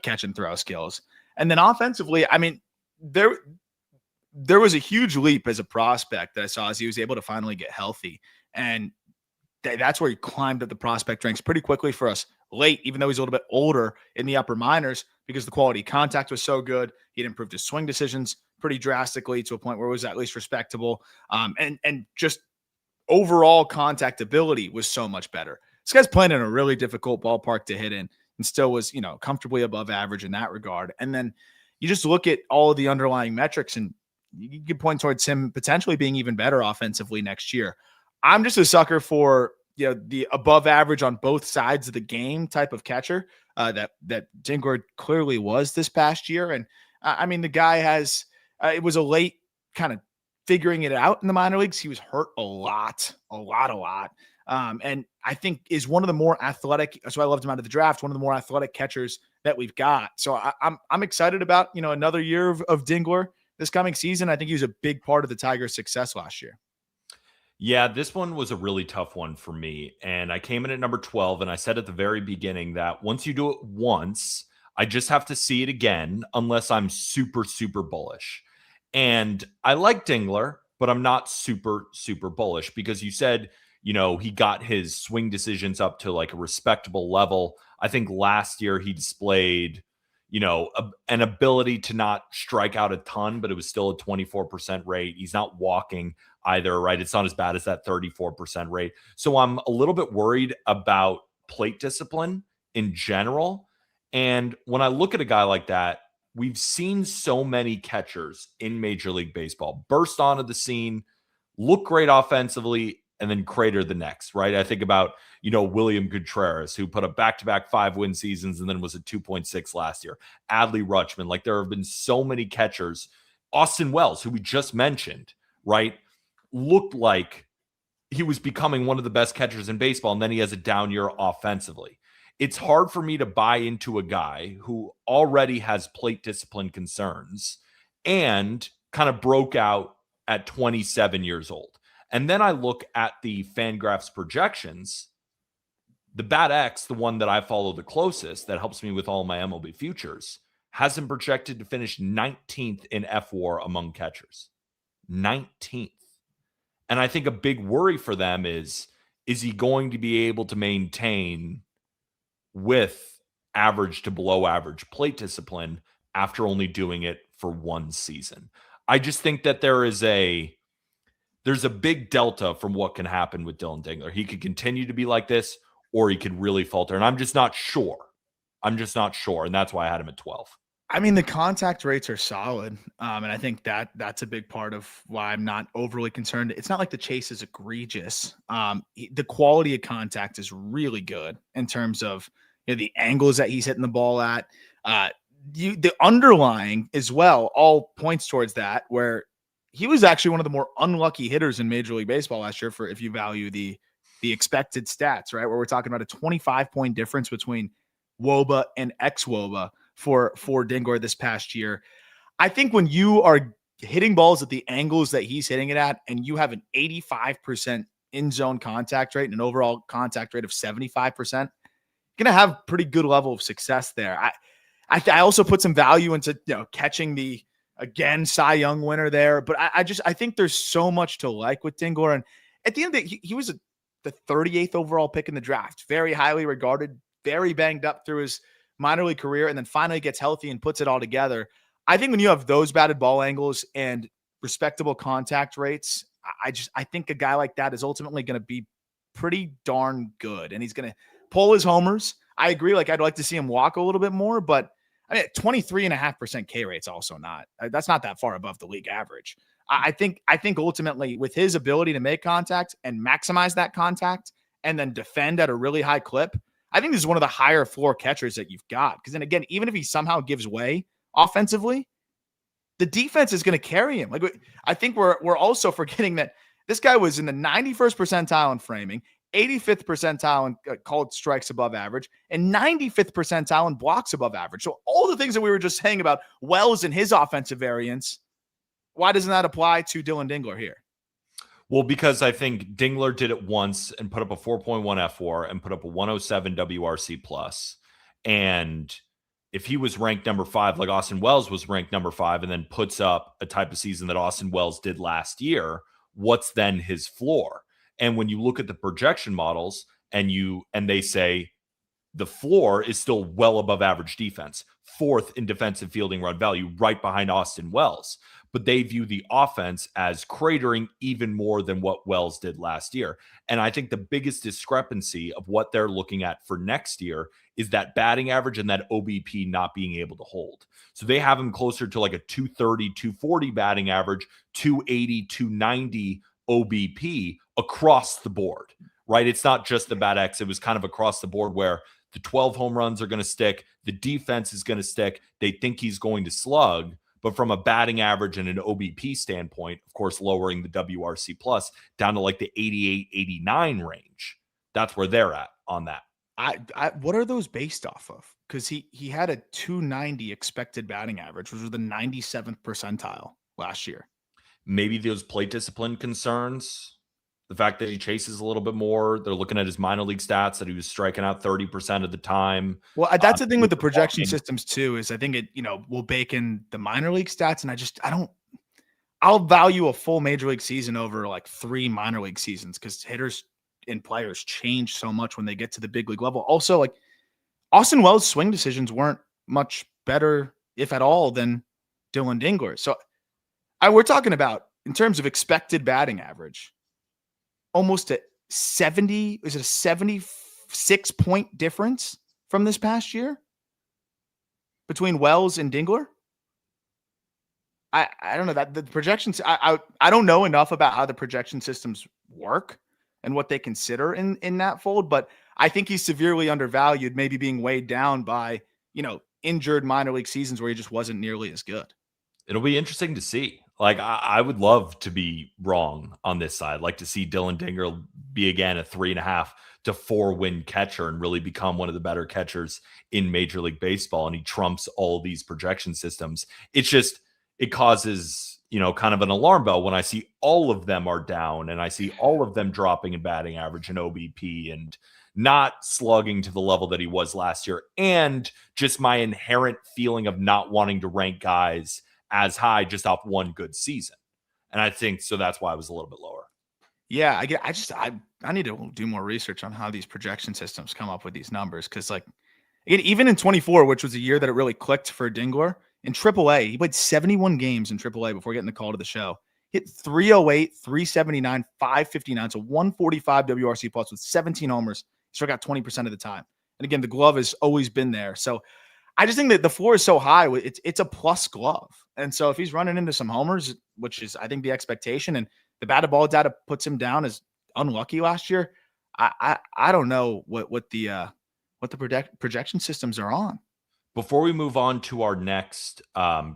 catch and throw skills. And then offensively, I mean, there was a huge leap as a prospect that I saw as he was able to finally get healthy. And that's where he climbed up the prospect ranks pretty quickly for us late, even though he's a little bit older in the upper minors, because the quality of contact was so good. He'd improved his swing decisions pretty drastically to a point where it was at least respectable. And just overall contact ability was so much better. This guy's playing in a really difficult ballpark to hit in and still was, comfortably above average in that regard. And then you just look at all of the underlying metrics and you can point towards him potentially being even better offensively next year. I'm just a sucker for the above average on both sides of the game type of catcher that Dingler clearly was this past year. And I mean, the guy has it was a late kind of figuring it out in the minor leagues. He was hurt a lot. And I think is one of the more athletic. That's why I loved him out of the draft. One of the more athletic catchers that we've got. So I'm excited about another year of Dingler this coming season. I think he was a big part of the Tigers' success last year. Yeah, this one was a really tough one for me. And I came in at number 12, and I said at the very beginning that once you do it once, I just have to see it again unless I'm super, super bullish. And I like Dingler, but I'm not super, super bullish because you said, he got his swing decisions up to like a respectable level. I think last year he displayed, an ability to not strike out a ton, but it was still a 24% rate. He's not walking either, right? It's not as bad as that 34% rate. So I'm a little bit worried about plate discipline in general. And when I look at a guy like that, we've seen so many catchers in Major League Baseball burst onto the scene, look great offensively, and then crater the next, right? I think about, William Contreras, who put up back-to-back 5-win seasons and then was at 2.6 last year. Adley Rutschman. Like, there have been so many catchers. Austin Wells, who we just mentioned, right, looked like he was becoming one of the best catchers in baseball, and then he has a down year offensively. It's hard for me to buy into a guy who already has plate discipline concerns and kind of broke out at 27 years old. And then I look at the Fangraphs projections. The Bat X, the one that I follow the closest, that helps me with all my MLB futures, has him projected to finish 19th in FWAR among catchers. 19th. And I think a big worry for them is he going to be able to maintain with average to below average plate discipline after only doing it for one season? I just think that there's a big delta from what can happen with Dylan Dingler. He could continue to be like this, or he could really falter. And I'm just not sure. And that's why I had him at 12. I mean, the contact rates are solid. And I think that's a big part of why I'm not overly concerned. It's not like the chase is egregious. The quality of contact is really good in terms of the angles that he's hitting the ball at. The underlying as well all points towards that, where he was actually one of the more unlucky hitters in Major League Baseball last year, for if you value the expected stats, right? Where we're talking about a 25-point difference between WOBA and ex-WOBA for Dingler this past year. I think when you are hitting balls at the angles that he's hitting it at, and you have an 85% in-zone contact rate and an overall contact rate of 75%, you're going to have pretty good level of success there. I also put some value into catching the, again, Cy Young winner there. But I think there's so much to like with Dingler. And at the end of the day, he was the 38th overall pick in the draft, very highly regarded, very banged up through his minor league career, and then finally gets healthy and puts it all together. I think when you have those batted ball angles and respectable contact rates, I think a guy like that is ultimately going to be pretty darn good, and he's going to pull his homers. I agree. Like, I'd like to see him walk a little bit more, but I mean, 23.5% K rate's also that's not that far above the league average. I think ultimately with his ability to make contact and maximize that contact and then defend at a really high clip, I think this is one of the higher floor catchers that you've got. Because then again, even if he somehow gives way offensively, the defense is going to carry him. Like, I think we're also forgetting that this guy was in the 91st percentile in framing, 85th percentile in called strikes above average, and 95th percentile in blocks above average. So all the things that we were just saying about Wells and his offensive variance, why doesn't that apply to Dylan Dingler here? Well, because I think Dingler did it once and put up a 4.1 F4 and put up a 107 WRC plus. And if he was ranked number 5, like Austin Wells was ranked number 5, and then puts up a type of season that Austin Wells did last year, what's then his floor? And when you look at the projection models and they say the floor is still well above average defense, 4th in defensive fielding run value, right behind Austin Wells. But they view the offense as cratering even more than what Wells did last year. And I think the biggest discrepancy of what they're looking at for next year is that batting average and that OBP not being able to hold. So they have him closer to like a 230, 240 batting average, 280, 290 OBP across the board, right? It's not just the bat X. It was kind of across the board where the 12 home runs are going to stick. The defense is going to stick. They think he's going to slug. But from a batting average and an OBP standpoint, of course, lowering the WRC plus down to like the 88, 89 range. That's where they're at on that. What are those based off of? Because he had a 290 expected batting average, which was the 97th percentile last year. Maybe those plate discipline concerns, the fact that he chases a little bit more. They're looking at his minor league stats that he was striking out 30% of the time. Well, that's the thing with the projection systems too, is I think it, will bake in the minor league stats. And I'll value a full major league season over like 3 minor league seasons, because hitters and players change so much when they get to the big league level. Also, like Austin Wells' swing decisions weren't much better, if at all, than Dylan Dingler. So we're talking about, in terms of expected batting average, almost a 76 point difference from this past year between Wells and Dingler. I don't know that the projections. I don't know enough about how the projection systems work and what they consider in that fold, but I think he's severely undervalued, maybe being weighed down by, injured minor league seasons where he just wasn't nearly as good. It'll be interesting to see. Like, I would love to be wrong on this side. Like to see Dylan Dingler be again a 3.5 to 4 win catcher and really become one of the better catchers in Major League Baseball. And he trumps all these projection systems. It causes, kind of an alarm bell when I see all of them are down and I see all of them dropping in batting average and OBP and not slugging to the level that he was last year. And just my inherent feeling of not wanting to rank guys as high just off one good season. And I think so that's why I was a little bit lower. Yeah, I need to do more research on how these projection systems come up with these numbers. Cause like even in 24, which was a year that it really clicked for Dingler, in AAA, he played 71 games in AAA before getting the call to the show. Hit 308, 379, 559. So 145 WRC plus with 17 homers. He struck out 20% of the time. And again, the glove has always been there. So I just think that the floor is so high. It's a plus glove. And so if he's running into some homers, which is, I think, the expectation, and the batted ball data puts him down as unlucky last year, I don't know what the projection systems are on. Before we move on to our next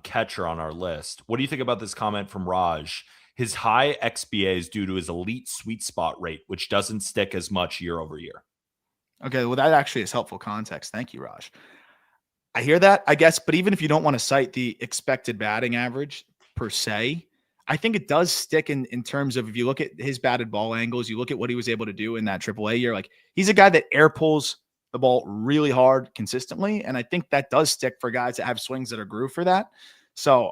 catcher on our list, what do you think about this comment from Raj? His high XBA is due to his elite sweet spot rate, which doesn't stick as much year over year. Okay, well, that actually is helpful context. Thank you, Raj. I hear that, I guess, but even if you don't want to cite the expected batting average per se, I think it does stick in terms of, if you look at his batted ball angles, you look at what he was able to do in that AAA year, like he's a guy that air pulls the ball really hard consistently. And I think that does stick for guys that have swings that are grooved for that. So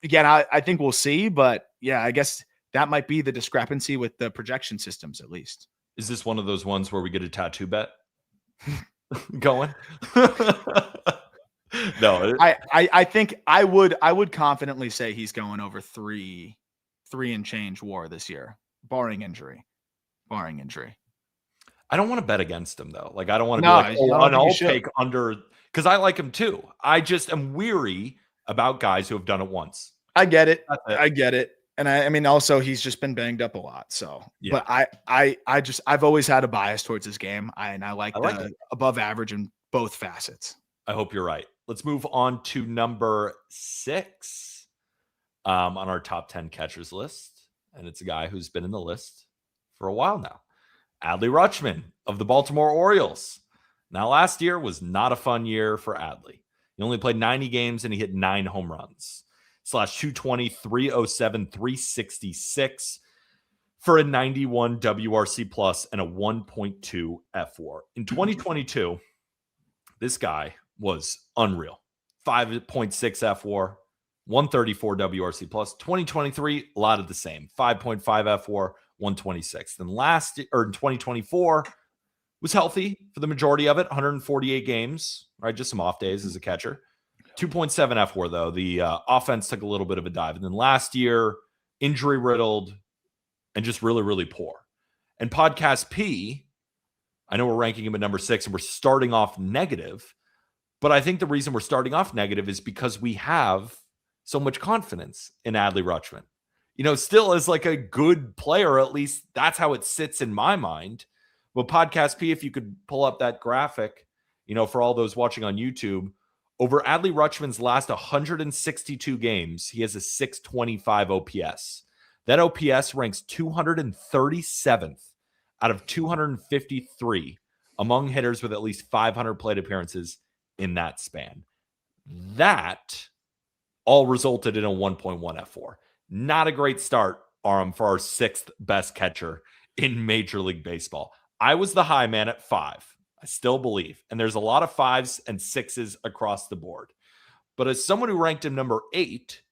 I think we'll see, but yeah, I guess that might be the discrepancy with the projection systems, at least. Is this one of those ones where we get a tattoo bet going? No, I think I would confidently say he's going over three and change WAR this year, barring injury. I don't want to bet against him though. Like I don't want to be like, I'll take under, because I like him too. I just am weary about guys who have done it once. I get it. I get it. And I mean, also he's just been banged up a lot. So, yeah. But I've always had a bias towards his game. I like the above average in both facets. I hope you're right. Let's move on to number 6 on our top 10 catchers list. And it's a guy who's been in the list for a while now. Adley Rutschman of the Baltimore Orioles. Now, last year was not a fun year for Adley. He only played 90 games and he hit 9 home runs. Slash 220, 307, 366 for a 91 WRC plus and a 1.2 F4. In 2022, this guy was unreal. 5.6 F4, 134 WRC plus. 2023, a lot of the same. 5.5 F4, 126. Then in 2024 was healthy for the majority of it, 148 games, right? Just some off days as a catcher. 2.7 F4 though. The offense took a little bit of a dive. And then last year, injury riddled and just really, really poor. And Podcast P, I know we're ranking him at number 6 and we're starting off negative, but I think the reason we're starting off negative is because we have so much confidence in Adley Rutschman. You know, still as like a good player, at least that's how it sits in my mind. But Podcast P, if you could pull up that graphic, you know, for all those watching on YouTube, over Adley Rutschman's last 162 games, he has a 625 OPS. That OPS ranks 237th out of 253 among hitters with at least 500 plate appearances in that span. That all resulted in a 1.1 F4. Not a great start, Aram, for our 6th best catcher in Major League Baseball. I was the high man at 5. I still believe. And there's a lot of 5s and 6s across the board. But as someone who ranked him number 8,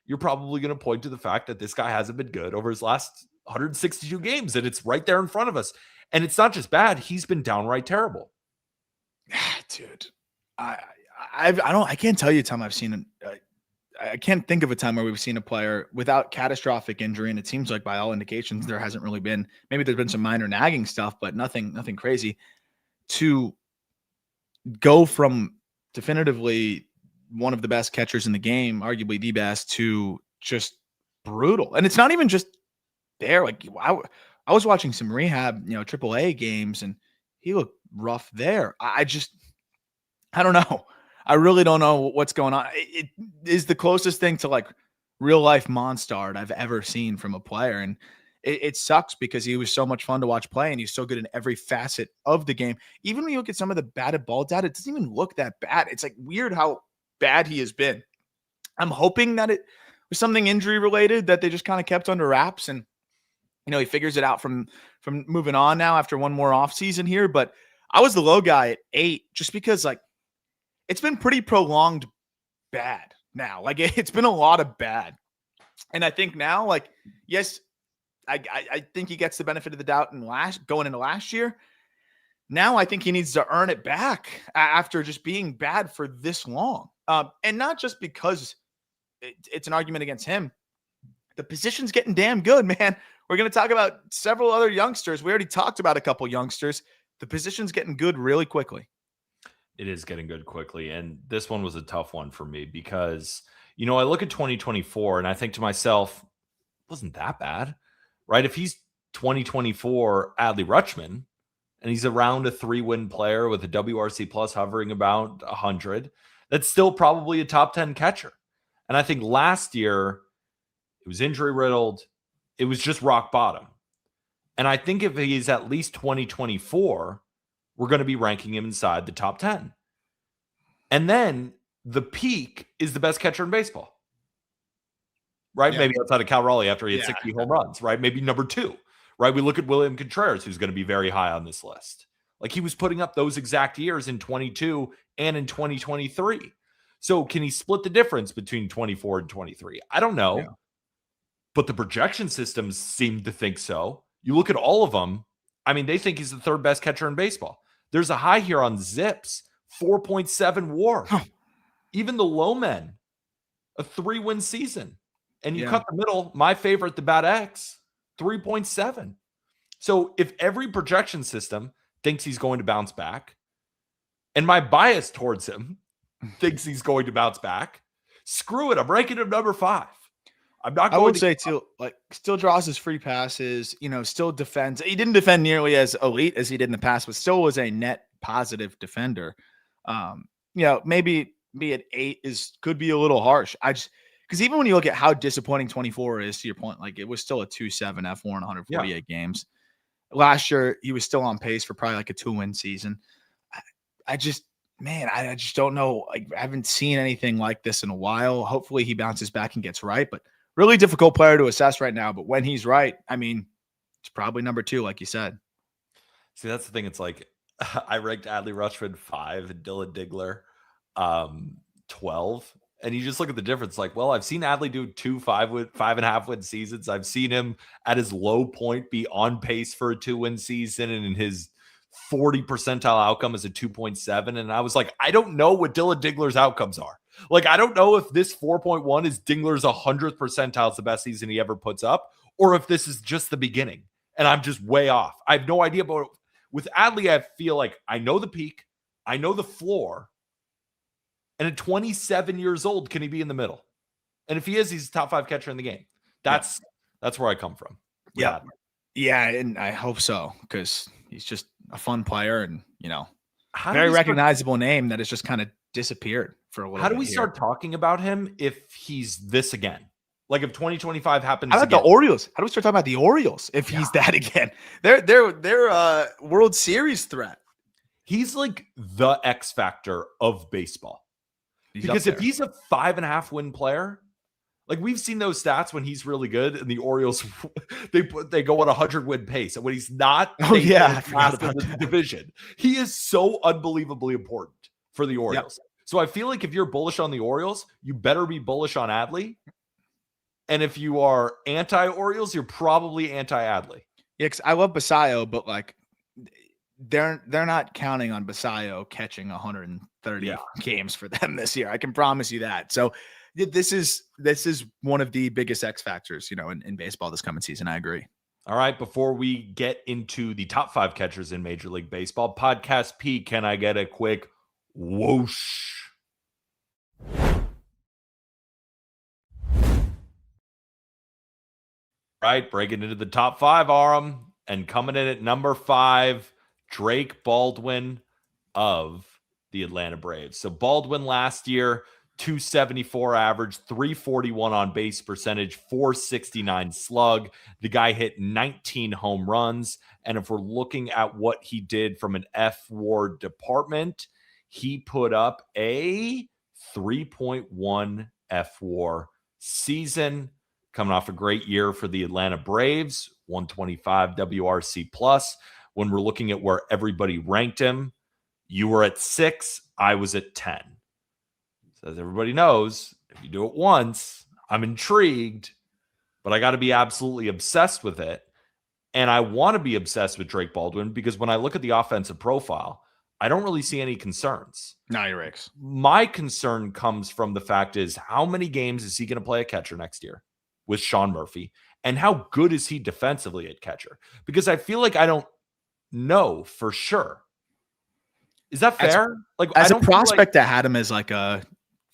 you're probably going to point to the fact that this guy hasn't been good over his last 162 games. And it's right there in front of us. And it's not just bad. He's been downright terrible. Dude, I can't tell you a time I've seen I can't think of a time where we've seen a player without catastrophic injury, and it seems like by all indications there hasn't really been. Maybe there's been some minor nagging stuff, but nothing crazy. To go from definitively one of the best catchers in the game, arguably the best, to just brutal. And it's not even just there. Like I was watching some rehab, AAA games, and he looked rough there. I don't know. I really don't know what's going on. It is the closest thing to like real life Monstard I've ever seen from a player. And it sucks because he was so much fun to watch play and he's so good in every facet of the game. Even when you look at some of the batted ball data, it doesn't even look that bad. It's like weird how bad he has been. I'm hoping that it was something injury related that they just kind of kept under wraps and, he figures it out from moving on now after one more off season here. But I was the low guy at 8 just because like, it's been pretty prolonged bad now. Like it's been a lot of bad. And I think now, like, yes, I think he gets the benefit of the doubt going into last year. Now I think he needs to earn it back after just being bad for this long. And not just because it's an argument against him. The position's getting damn good, man. We're going to talk about several other youngsters. We already talked about a couple youngsters. The position's getting good really quickly. It is getting good quickly. And this one was a tough one for me because, I look at 2024 and I think to myself, wasn't that bad, right? If he's 2024 Adley Rutschman and he's around a 3-win player with a WRC plus hovering about 100, that's still probably a top 10 catcher. And I think last year it was injury riddled. It was just rock bottom. And I think if he's at least 2024, we're going to be ranking him inside the top 10. And then the peak is the best catcher in baseball. Right? Yeah. Maybe outside of Cal Raleigh after he had 60 home runs, right? Maybe number 2, right? We look at William Contreras, who's going to be very high on this list. Like he was putting up those exact years in 22 and in 2023. So can he split the difference between 24 and 23? I don't know. Yeah. But the projection systems seem to think so. You look at all of them. I mean, they think he's the 3rd best catcher in baseball. There's a high here on Zips, 4.7 WAR. Even the low men, a 3-win season. And you cut the middle, my favorite, the Bat X, 3.7. So if every projection system thinks he's going to bounce back, and my bias towards him thinks he's going to bounce back, screw it. I'm ranking him number 5. I'm not going I would say too, like still draws his free passes, still defends. He didn't defend nearly as elite as he did in the past, but still was a net positive defender. Maybe be at 8 could be a little harsh. Because even when you look at how disappointing 24 is, to your point, like it was still a 2.7 F4 in 148 games. Last year, he was still on pace for probably like a 2-win season. I just don't know. I haven't seen anything like this in a while. Hopefully he bounces back and gets right, but really difficult player to assess right now. But when he's right, I mean, it's probably number 2, like you said. See, that's the thing. It's like I ranked Adley Rutschman 5 and Dylan Digler 12. And you just look at the difference. Like, well, I've seen Adley do 2 5.5 win seasons. I've seen him at his low point be on pace for a 2-win season, and in his 40 percentile outcome is a 2.7. And I was like, I don't know what Dylan Digler's outcomes are. Like, I don't know if this 4.1 is Dingler's 100th percentile. It's the best season he ever puts up, or if this is just the beginning and I'm just way off. I have no idea. But with Adley, I feel like I know the peak, I know the floor. And at 27 years old, can he be in the middle? And if he is, he's a top 5 catcher in the game. That's where I come from. Yeah. Yeah, and I hope so, because he's just a fun player and, very recognizable name that has just kind of disappeared for a little bit. How do we start talking about him if he's this again? Like if 2025 happens again? The Orioles? How do we start talking about the Orioles if he's that again? They're World Series threat. He's like the X factor of baseball. Because if he's a 5.5 win player, like we've seen those stats when he's really good, and the Orioles they go on a 100 win pace, and when he's not, the division. He is so unbelievably important for the Orioles. Yep. So I feel like if you're bullish on the Orioles, you better be bullish on Adley. And if you are anti-Orioles, you're probably anti-Adley. Yeah, because I love Basayo, but like they're not counting on Basayo catching 130 games for them this year. I can promise you that. So this is one of the biggest X factors, in baseball this coming season. I agree. All right. Before we get into the top 5 catchers in Major League Baseball, Podcast P, can I get a quick whoosh? Right. Breaking into the top 5, Aram, and coming in at number 5, Drake Baldwin of the Atlanta Braves. So Baldwin last year, 274 average, 341 on base percentage, 469 slug. The guy hit 19 home runs. And if we're looking at what he did from an F-WAR department, he put up a 3.1 F-WAR season, coming off a great year for the Atlanta Braves, 125 WRC plus. When we're looking at where everybody ranked him, you were at 6, I was at 10. So as everybody knows, if you do it once, I'm intrigued, but I got to be absolutely obsessed with it. And I want to be obsessed with Drake Baldwin because when I look at the offensive profile, I don't really see any concerns. No, you're right. My concern comes from the fact is how many games is he going to play a catcher next year with Sean Murphy? And how good is he defensively at catcher? Because I feel like I don't know for sure. Is that fair? As a prospect that had him as like a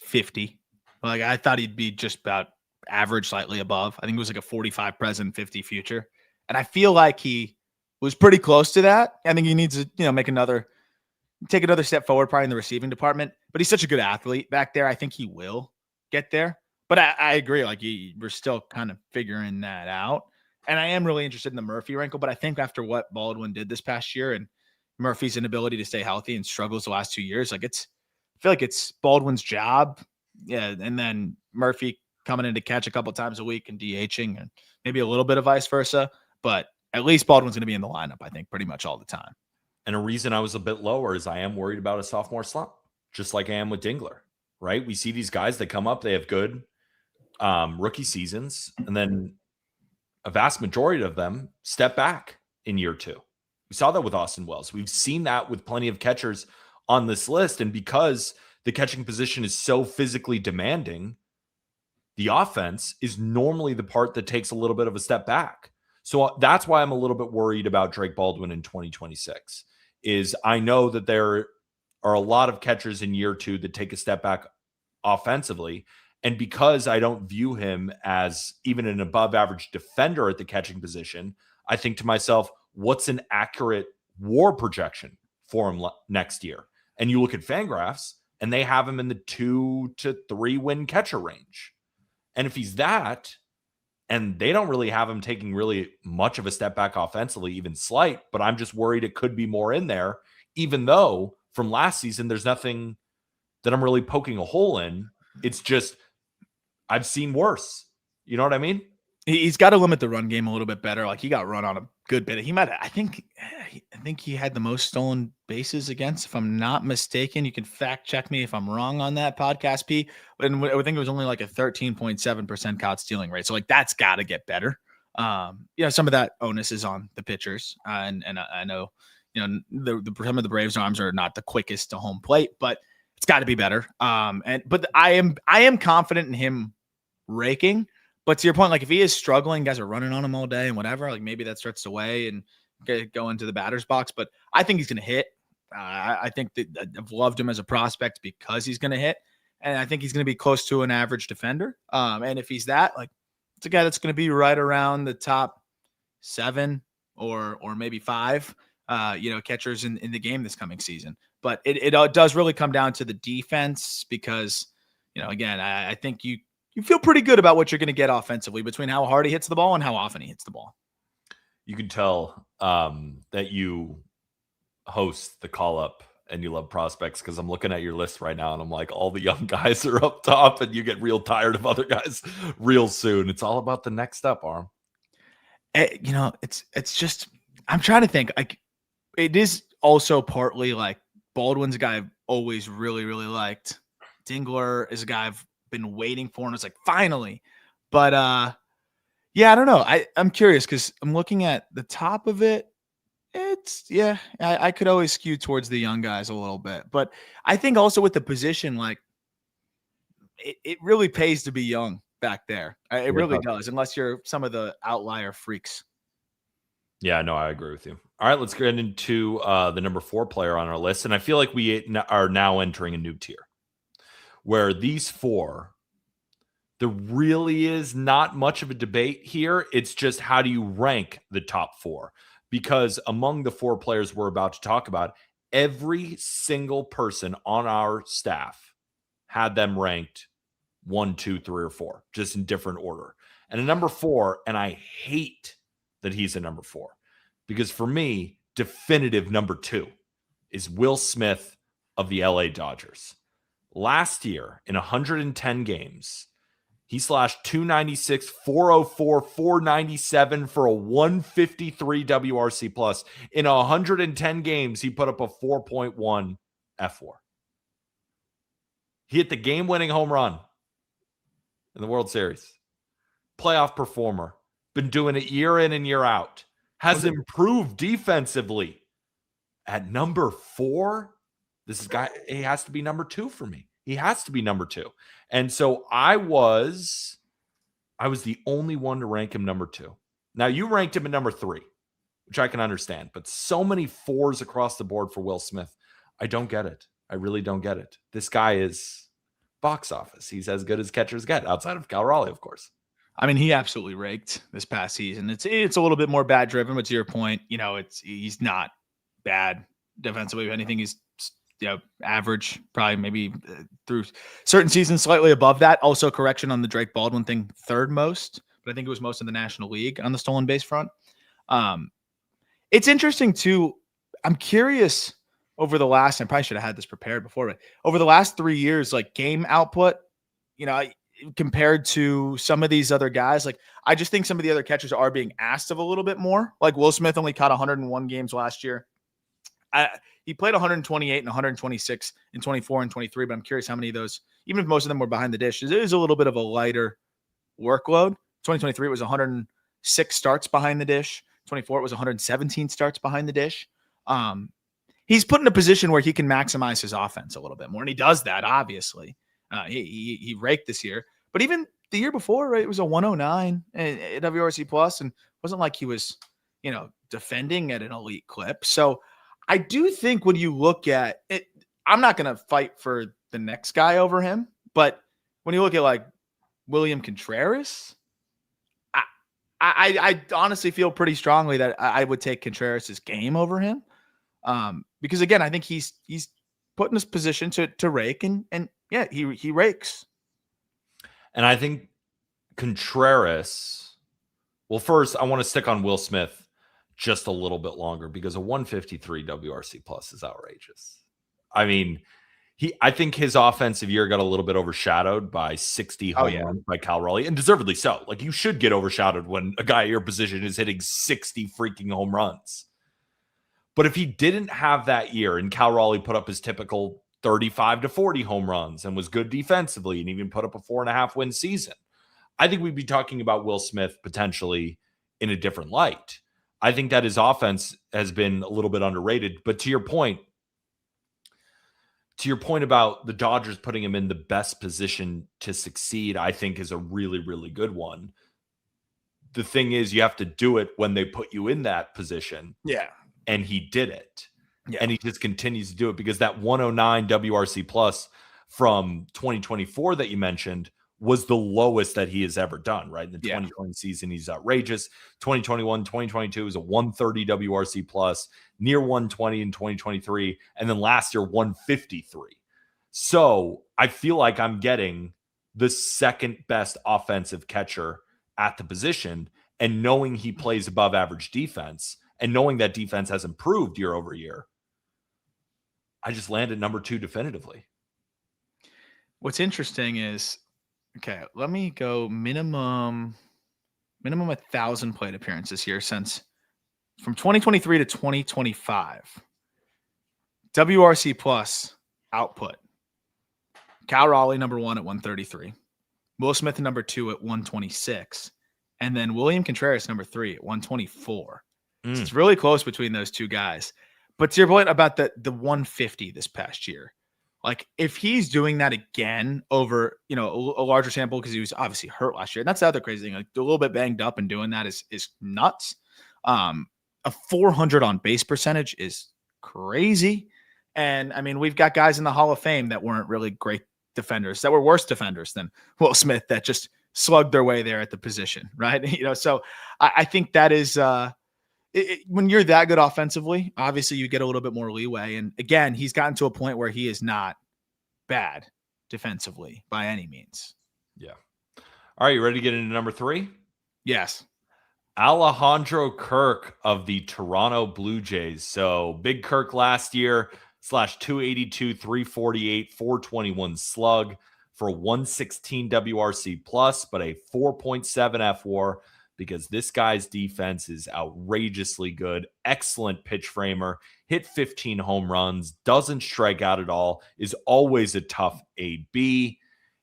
50, like I thought he'd be just about average, slightly above. I think it was like a 45 present, 50 future. And I feel like he was pretty close to that. I think he needs to, take another step forward, probably in the receiving department. But he's such a good athlete back there. I think he will get there. But I agree. Like we're still kind of figuring that out. And I am really interested in the Murphy wrinkle. But I think after what Baldwin did this past year and Murphy's inability to stay healthy and struggles the last 2 years, I feel like it's Baldwin's job. Yeah. And then Murphy coming in to catch a couple times a week and DHing and maybe a little bit of vice versa. But at least Baldwin's going to be in the lineup, I think, pretty much all the time. And a reason I was a bit lower is I am worried about a sophomore slump, just like I am with Dingler, right? We see these guys that come up, they have good rookie seasons, and then a vast majority of them step back in year 2. We saw that with Austin Wells. We've seen that with plenty of catchers on this list. And because the catching position is so physically demanding, the offense is normally the part that takes a little bit of a step back. So that's why I'm a little bit worried about Drake Baldwin in 2026 is I know that there are a lot of catchers in year 2 that take a step back offensively. And because I don't view him as even an above average defender at the catching position, I think to myself, what's an accurate WAR projection for him next year? And you look at Fangraphs and they have him in the 2 to 3 win catcher range. And if he's that, And they don't really have him taking really much of a step back offensively, even slight, but I'm just worried it could be more in there, even though from last season, there's nothing that I'm really poking a hole in. It's just, I've seen worse. You know what I mean? He's got to limit the run game a little bit better. Like he got run on a good bit. He might, I think he had the most stolen bases against, if I'm not mistaken. You can fact check me if I'm wrong on that, podcast P. And I think it was only like a 13.7% caught stealing rate. So like that's got to get better. Some of that onus is on the pitchers, and I know some of the Braves' arms are not the quickest to home plate, but it's got to be better. But I am confident in him raking. But to your point, like if he is struggling, guys are running on him all day and whatever, like maybe that starts to weigh and go into the batter's box. But I think he's going to hit. I think that I've loved him as a prospect because he's going to hit. And I think he's going to be close to an average defender. And if he's that, like it's a guy that's going to be right around the top 7 or maybe 5, catchers in the game this coming season. But it does really come down to the defense because, again, I think you feel pretty good about what you're going to get offensively between how hard he hits the ball and how often he hits the ball. You can tell that you host the call up and you love prospects because I'm looking at your list right now and I'm like, all the young guys are up top and you get real tired of other guys real soon. It's all about the next step, Aram. It's just, I'm trying to think. Like, it is also partly like Baldwin's a guy I've always really, really liked. Dingler is a guy I've been waiting for, and it's like finally. But I don't know. I'm curious because I'm looking at the top of it. I could always skew towards the young guys a little bit, but I think also with the position, like it really pays to be young back there. It really does, unless you're some of the outlier freaks. Yeah, no, I agree with you. All right, let's get into the number 4 player on our list. And I feel like we are now entering a new tier where these 4, there really is not much of a debate here. It's just how do you rank the top 4? Because among the 4 players we're about to talk about, every single person on our staff had them ranked 1, 2, 3, or 4, just in different order. And a number 4, and I hate that he's a number 4, because for me, definitive number 2 is Will Smith of the LA Dodgers. Last year, in 110 games, he slashed 296, 404, 497 for a 153 WRC plus. In 110 games, he put up a 4.1 F4. He hit the game-winning home run in the World Series. Playoff performer. Been doing it year in and year out. Has improved defensively. At number 4, he has to be number 2 for me. He has to be number 2. And so I was the only one to rank him number 2. Now you ranked him at number 3, which I can understand, but so many 4s across the board for Will Smith. I don't get it. I really don't get it. This guy is box office. He's as good as catchers get outside of Cal Raleigh, of course. I mean, he absolutely raked this past season. It's a little bit more bat driven, but to your point, he's not bad defensively. If anything, he's average, probably maybe through certain seasons slightly above that. Also, correction on the Drake Baldwin thing, 3rd most, but I think it was most in the National League on the stolen base front. It's interesting too. I'm curious over the last, I probably should have had this prepared before, but over the last 3 years, like game output, compared to some of these other guys, like I just think some of the other catchers are being asked of a little bit more. Like Will Smith only caught 101 games last year. He played 128 and 126 in 24 and 23, but I'm curious how many of those, even if most of them were behind the dish, it is a little bit of a lighter workload. 2023 it was 106 starts behind the dish. 24 it was 117 starts behind the dish. He's put in a position where he can maximize his offense a little bit more, and he does that obviously. He raked this year, but even the year before, right, it was a 109 at WRC plus, and it wasn't like he was, defending at an elite clip. So I do think when you look at it, I'm not going to fight for the next guy over him, but when you look at like William Contreras, I honestly feel pretty strongly that I would take Contreras' game over him, because again, I think he's put in this position to rake, and yeah, he rakes. And I think Contreras Well, first, I want to stick on Will Smith just a little bit longer because a 153 WRC plus is outrageous. I mean, I think his offensive year got a little bit overshadowed by 60 home runs by Cal Raleigh, and deservedly so. Like, you should get overshadowed when a guy at your position is hitting 60 freaking home runs. But if he didn't have that year and Cal Raleigh put up his typical 35 to 40 home runs and was good defensively and even put up a 4.5 win season, I think we'd be talking about Will Smith potentially in a different light. I think that his offense has been a little bit underrated. But to your point about the Dodgers putting him in the best position to succeed, I think is a really, really good one. The thing is, you have to do it when they put you in that position. Yeah. And he did it. Yeah. And he just continues to do it because that 109 WRC plus from 2024 that you mentioned was the lowest that he has ever done, right? In the 2020 season, he's outrageous. 2021, 2022 is a 130 WRC plus, near 120 in 2023, and then last year, 153. So I feel like I'm getting the second best offensive catcher at the position, and knowing he plays above average defense, and knowing that defense has improved year over year, I just landed number 2 definitively. What's interesting is, okay, let me go minimum 1,000 plate appearances here since from 2023 to 2025. WRC plus output. Cal Raleigh, number 1 at 133. Will Smith, number 2 at 126. And then William Contreras, number 3 at 124. So it's really close between those two guys. But to your point about the 150 this past year, like if he's doing that again over, a larger sample, because he was obviously hurt last year. And that's the other crazy thing. Like a little bit banged up and doing that is nuts. A 400 on base percentage is crazy. And I mean, we've got guys in the Hall of Fame that weren't really great defenders, that were worse defenders than Will Smith, that just slugged their way there at the position. Right. So I think that is, when you're that good offensively, obviously you get a little bit more leeway. And again, he's gotten to a point where he is not bad defensively by any means. Yeah. All right. You ready to get into number 3? Yes. Alejandro Kirk of the Toronto Blue Jays. So big Kirk last year, /282, 348, 421 slug for 116 WRC plus, but a 4.7 FWAR. Because this guy's defense is outrageously good. Excellent pitch framer. Hit 15 home runs. Doesn't strike out at all. Is always a tough AB.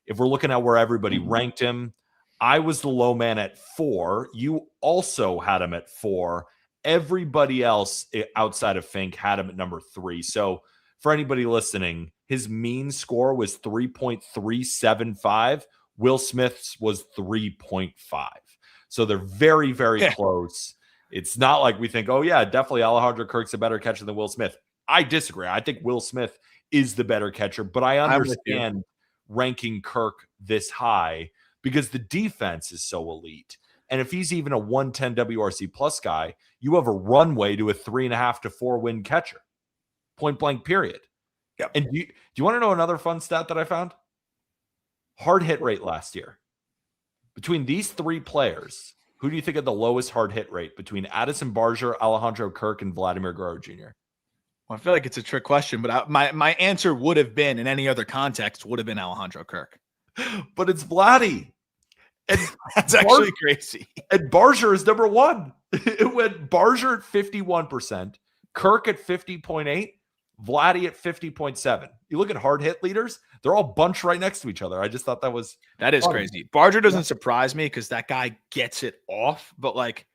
If we're looking at where everybody ranked him, I was the low man at 4. You also had him at 4. Everybody else outside of Fink had him at number 3. So for anybody listening, his mean score was 3.375. Will Smith's was 3.5. So they're very, very close. It's not like we think, oh, yeah, definitely Alejandro Kirk's a better catcher than Will Smith. I disagree. I think Will Smith is the better catcher, but I understand ranking Kirk this high because the defense is so elite. And if he's even a 110 WRC plus guy, you have a runway to a 3.5 to 4 win catcher. Point blank, period. Yep. And do you want to know another fun stat that I found? Hard hit rate last year. Between these 3 players, who do you think had the lowest hard hit rate between Addison Barger, Alejandro Kirk, and Vladimir Guerrero Jr.? Well, I feel like it's a trick question, but my answer would have been, in any other context, would have been Alejandro Kirk. But it's Vladdy. And that's actually crazy. And Barger is number 1. It went Barger at 51%, Kirk at 50.8, Vladdy at 50.7. You look at hard hit leaders, they're all bunched right next to each other. I just thought that is funny. Crazy. Barger doesn't surprise me because that guy gets it off, but like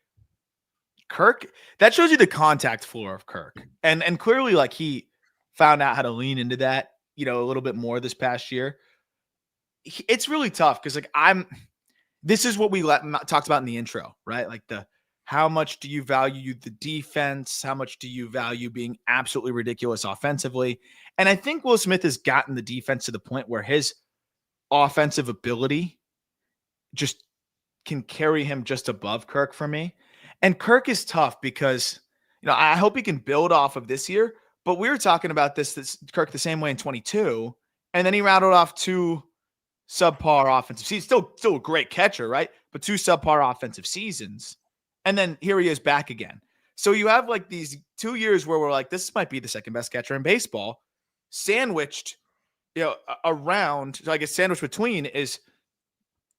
Kirk, that shows you the contact floor of Kirk. And clearly like he found out how to lean into that, a little bit more this past year. It's really tough because like this is what we talked about in the intro, right? Like how much do you value the defense? How much do you value being absolutely ridiculous offensively? And I think Will Smith has gotten the defense to the point where his offensive ability just can carry him just above Kirk for me. And Kirk is tough because, I hope he can build off of this year, but we were talking about this Kirk the same way in 22. And then he rattled off 2 subpar offensive seasons. Still a great catcher, right? But 2 subpar offensive seasons. And then here he is back again. So you have like these 2 years where we're like, this might be the second best catcher in baseball, sandwiched, around. So I guess sandwiched between is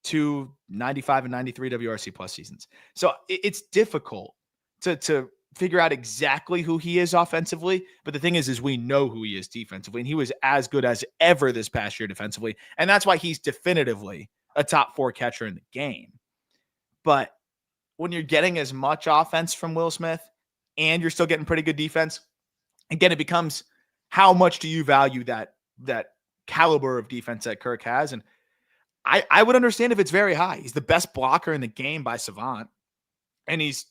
2 95 and 93 WRC plus seasons. So it's difficult to figure out exactly who he is offensively. But the thing is we know who he is defensively, and he was as good as ever this past year defensively. And that's why he's definitively a top 4 catcher in the game. But when you're getting as much offense from Will Smith and you're still getting pretty good defense, again, it becomes how much do you value that caliber of defense that Kirk has? And I would understand if it's very high. He's the best blocker in the game by savant, and he's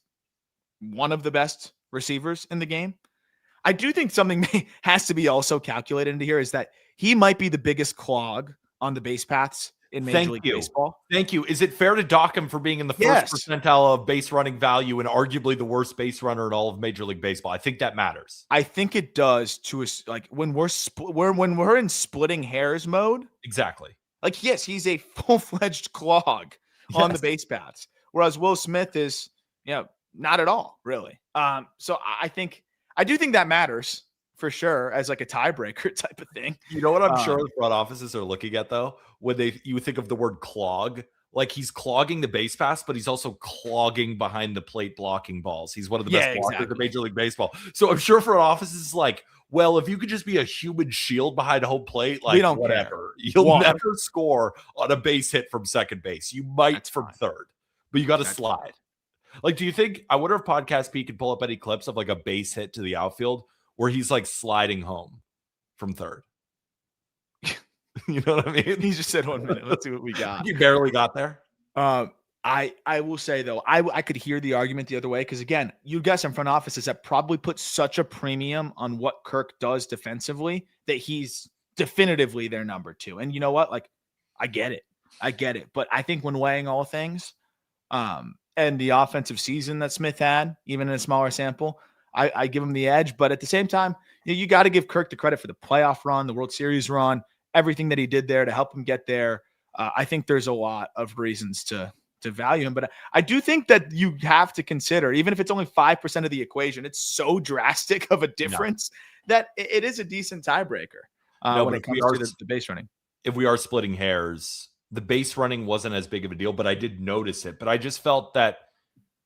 one of the best receivers in the game. I do think something has to be also calculated into here is that he might be the biggest clog on the base paths in Major League Baseball. Thank you. Is it fair to dock him for being in the first percentile of base running value and arguably the worst base runner in all of Major League Baseball? I think that matters. I think it does to us, like when we're in splitting hairs mode. Exactly. Like, yes, he's a full-fledged clog on the base paths, whereas Will Smith is, not at all, really. So I do think that matters for sure as like a tiebreaker type of thing. You know what I'm sure the front offices are looking at though, when you think of the word clog, like he's clogging the base pass, but he's also clogging behind the plate blocking balls. He's one of the best blockers in Major League Baseball. So I'm sure front offices is like, well, if you could just be a human shield behind home plate, like whatever, you'll never score on a base hit from second base. You might from third, but you got to slide. Like, do you think, I wonder if Podcast Pete could pull up any clips of like a base hit to the outfield where he's like sliding home from third? You know what I mean? He just said 1 minute. Let's see what we got. You barely got there. I will say though, I could hear the argument the other way, because again, you got some front offices that probably put such a premium on what Kirk does defensively that he's definitively their number 2. And you know what? Like, I get it. But I think when weighing all things, and the offensive season that Smith had, even in a smaller sample, I give him the edge. But at the same time, you got to give Kirk the credit for the playoff run, the World Series run, everything that he did there to help him get there. I think there's a lot of reasons to value him, but I do think that you have to consider, even if it's only 5% of the equation, it's so drastic of a difference that it is a decent tiebreaker when it comes to the base running. If we are splitting hairs, the base running wasn't as big of a deal, but I did notice it. But I just felt that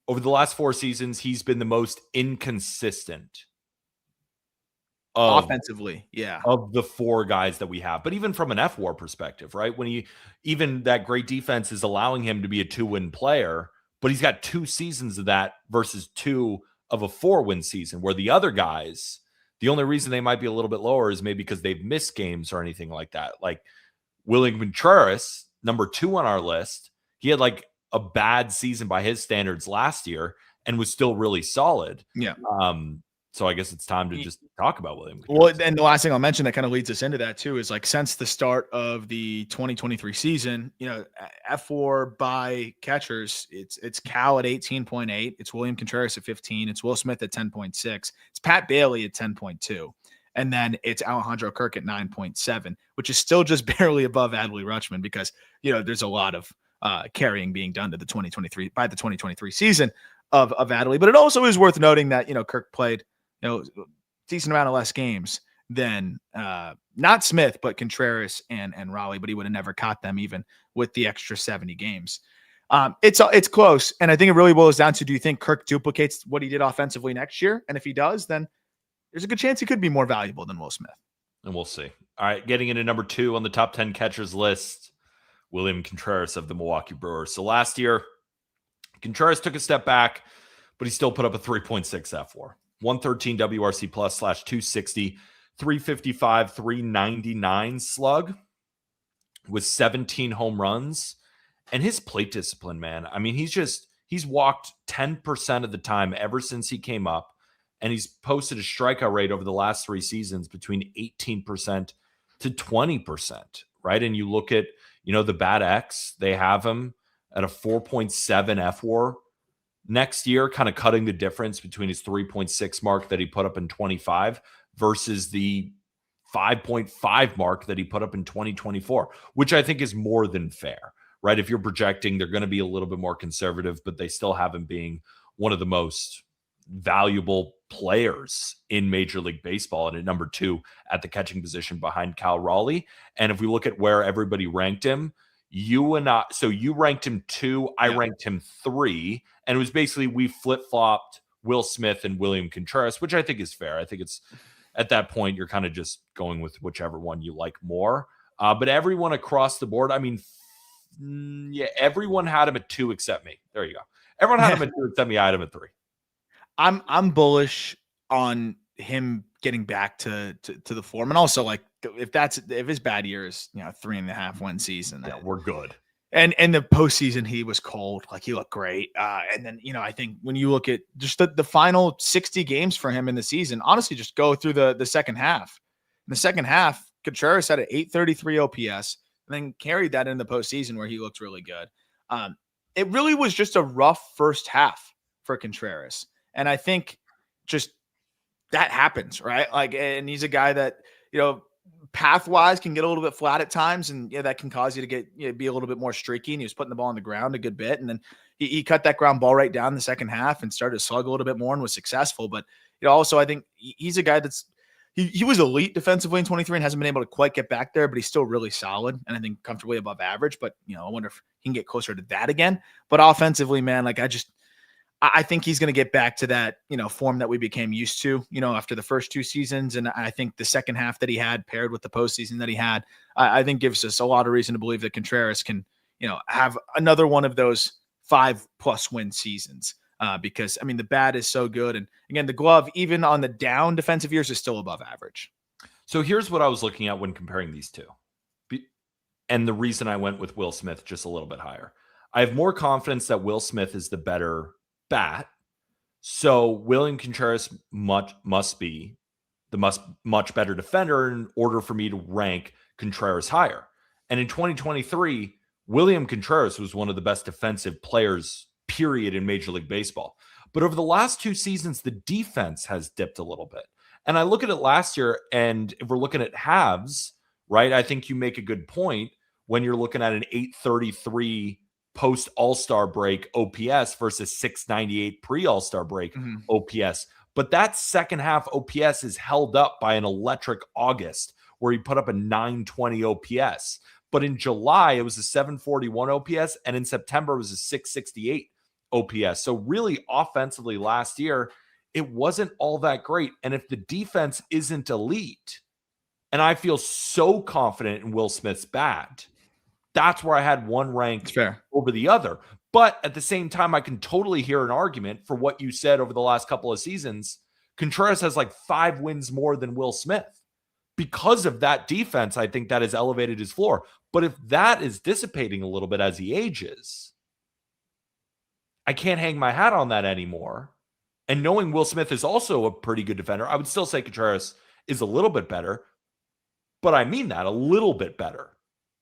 over the last 4 seasons, he's been the most inconsistent offensively, of the 4 guys that we have. But even from an FWAR perspective, right? When even that great defense is allowing him to be a 2-win player, but he's got 2 seasons of that versus 2 of a 4-win season, where the other guys, the only reason they might be a little bit lower is maybe because they've missed games or anything like that. Like William Contreras, number 2 on our list, he had like a bad season by his standards last year and was still really solid. Yeah. So I guess it's time to just talk about William Contreras. Well, and the last thing I'll mention that kind of leads us into that too is like since the start of the 2023 season, F4 by catchers, it's Cal at 18.8, it's William Contreras at 15, it's Will Smith at 10.6, it's Pat Bailey at 10.2, and then it's Alejandro Kirk at 9.7, which is still just barely above Adley Rutschman because there's a lot of carrying being done to the 2023 season of Adley. But it also is worth noting that Kirk played decent amount of less games than not Smith, but Contreras and Raleigh, but he would have never caught them even with the extra 70 games. It's close. And I think it really boils down to, do you think Kirk duplicates what he did offensively next year? And if he does, then there's a good chance he could be more valuable than Will Smith. And we'll see. All right. Getting into number 2 on the top 10 catchers list, William Contreras of the Milwaukee Brewers. So last year, Contreras took a step back, but he still put up a 3.6 F4. 113 WRC plus /260, 355, 399 slug with 17 home runs. And his plate discipline, man. I mean, he's walked 10% of the time ever since he came up. And he's posted a strikeout rate over the last 3 seasons between 18% to 20%, right? And you look at, the Bat X, they have him at a 4.7 F4 next year, kind of cutting the difference between his 3.6 mark that he put up in 25 versus the 5.5 mark that he put up in 2024, which I think is more than fair, right? If you're projecting, they're going to be a little bit more conservative, but they still have him being one of the most valuable players in Major League Baseball, and at number 2 at the catching position behind Cal Raleigh. And if we look at where everybody ranked him, you ranked him 2, I ranked him 3, and it was basically we flip-flopped Will Smith and William Contreras, which I think is fair. I think it's at that point you're kind of just going with whichever one you like more. But everyone across the board, I mean, everyone had him at 2 except me. There you go. Everyone had him at 2 except me. I had him at 3. I'm bullish on him getting back to the form, and also like if his bad year is 3.5 win season, we're good. And the postseason he was cold, like he looked great. And then I think when you look at just the final 60 games for him in the season, honestly, just go through the second half. In the second half, Contreras had an 833 OPS, and then carried that in the postseason where he looked really good. It really was just a rough first half for Contreras. And I think just that happens, right? Like, and he's a guy that, path-wise can get a little bit flat at times, and that can cause you to get be a little bit more streaky. And he was putting the ball on the ground a good bit, and then he cut that ground ball right down in the second half and started to slug a little bit more and was successful. But also I think he's a guy that's he was elite defensively in 23 and hasn't been able to quite get back there, but he's still really solid and I think comfortably above average. But I wonder if he can get closer to that again. But offensively, man, like I think he's going to get back to that, form that we became used to, after the first 2 seasons. And I think the second half that he had paired with the postseason that he had, I think gives us a lot of reason to believe that Contreras can, have another one of those 5+ win seasons. Because I mean, the bat is so good. And again, the glove, even on the down defensive years, is still above average. So here's what I was looking at when comparing these two. And the reason I went with Will Smith just a little bit higher. I have more confidence that Will Smith is the better bat. So William Contreras must be the much better defender in order for me to rank Contreras higher. And in 2023, William Contreras was one of the best defensive players, period, in Major League Baseball. But over the last 2 seasons, the defense has dipped a little bit. And I look at it last year, and if we're looking at halves, right, I think you make a good point when you're looking at an 833 post All-Star break OPS versus 698 pre All-Star break OPS. But that second half OPS is held up by an electric August where he put up a 920 OPS. But in July, it was a 741 OPS, and in September, it was a 668 OPS. So really, offensively last year, it wasn't all that great. And if the defense isn't elite, and I feel so confident in Will Smith's bat, that's where I had one ranked over the other. But at the same time, I can totally hear an argument for what you said over the last couple of seasons. Contreras has like 5 wins more than Will Smith. Because of that defense, I think that has elevated his floor. But if that is dissipating a little bit as he ages, I can't hang my hat on that anymore. And knowing Will Smith is also a pretty good defender, I would still say Contreras is a little bit better. But I mean that, a little bit better.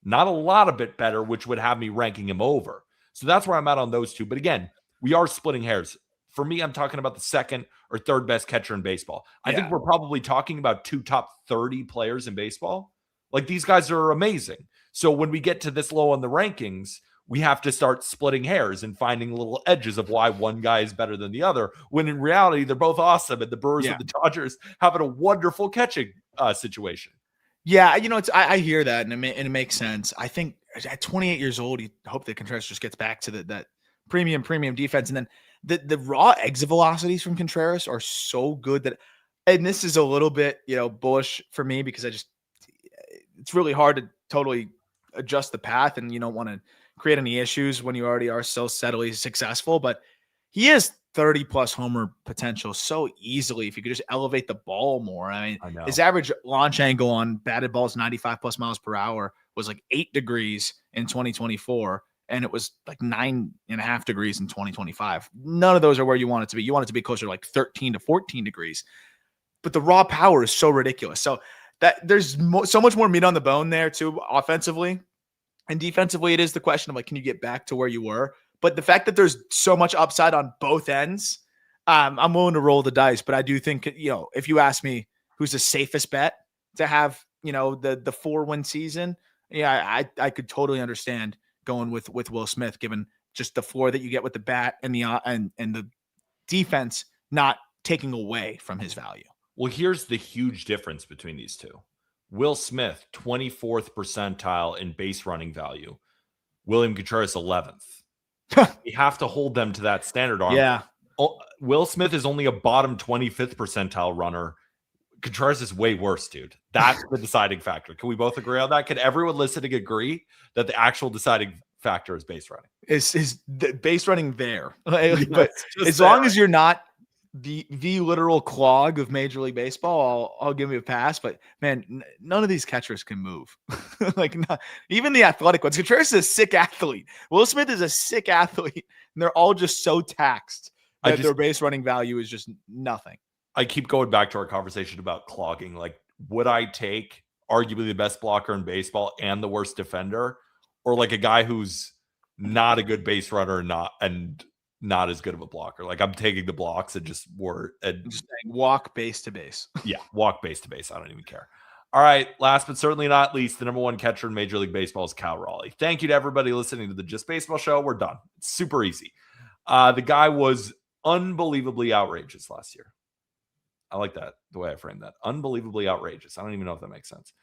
Not a lot of bit better, which would have me ranking him over. So that's where I'm at on those two. But again, we are splitting hairs. For me, I'm talking about the second or third best catcher in baseball. I think we're probably talking about 2 top 30 players in baseball. Like, these guys are amazing. So when we get to this low on the rankings, we have to start splitting hairs and finding little edges of why one guy is better than the other, when in reality, they're both awesome. And the Brewers and the Dodgers having a wonderful catching situation. Yeah, I hear that, and it makes sense. I think at 28 years old, you hope that Contreras just gets back to that premium defense. And then the raw exit velocities from Contreras are so good that, and this is a little bit, bullish for me, because it's really hard to totally adjust the path, and you don't want to create any issues when you already are so steadily successful. But he has 30+ homer potential so easily if you could just elevate the ball more. I mean, his average launch angle on batted balls 95+ miles per hour was like 8 degrees in 2024, and it was like 9.5 degrees in 2025. None of those are where you want it to be. You want it to be closer to like 13 to 14 degrees. But the raw power is so ridiculous. So that there's so much more meat on the bone there too, offensively. And defensively, it is the question of like, can you get back to where you were? But the fact that there's so much upside on both ends, I'm willing to roll the dice. But I do think, if you ask me who's the safest bet to have, the 4-win season, I could totally understand going with Will Smith, given just the floor that you get with the bat and the defense not taking away from his value. Well, here's the huge difference between these two. Will Smith, 24th percentile in base running value. William Contreras, 11th. We have to hold them to that standard. Yeah. Will Smith is only a bottom 25th percentile runner. Contreras is way worse, dude. That's the deciding factor. Can we both agree on that? Can everyone listening agree that the actual deciding factor is base running? Is the base running there? Yes, but as long as you're not the literal clog of Major League Baseball, I'll give you a pass. But man, none of these catchers can move. Even the athletic ones. Contreras is a sick athlete. Will Smith is a sick athlete, and they're all just so taxed that their base running value is just nothing. I keep going back to our conversation about clogging. Like, would I take arguably the best blocker in baseball and the worst defender, or like a guy who's not a good base runner and not as good of a blocker? Like, I'm taking the blocks and just walk base to base. Yeah, walk base to base. I don't even care. All right, last but certainly not least, the number one catcher in Major League Baseball is Cal Raleigh. Thank you to everybody listening to the Just Baseball Show. We're done. It's super easy. The guy was unbelievably outrageous last year. I like that, the way I framed that. Unbelievably outrageous. I don't even know if that makes sense.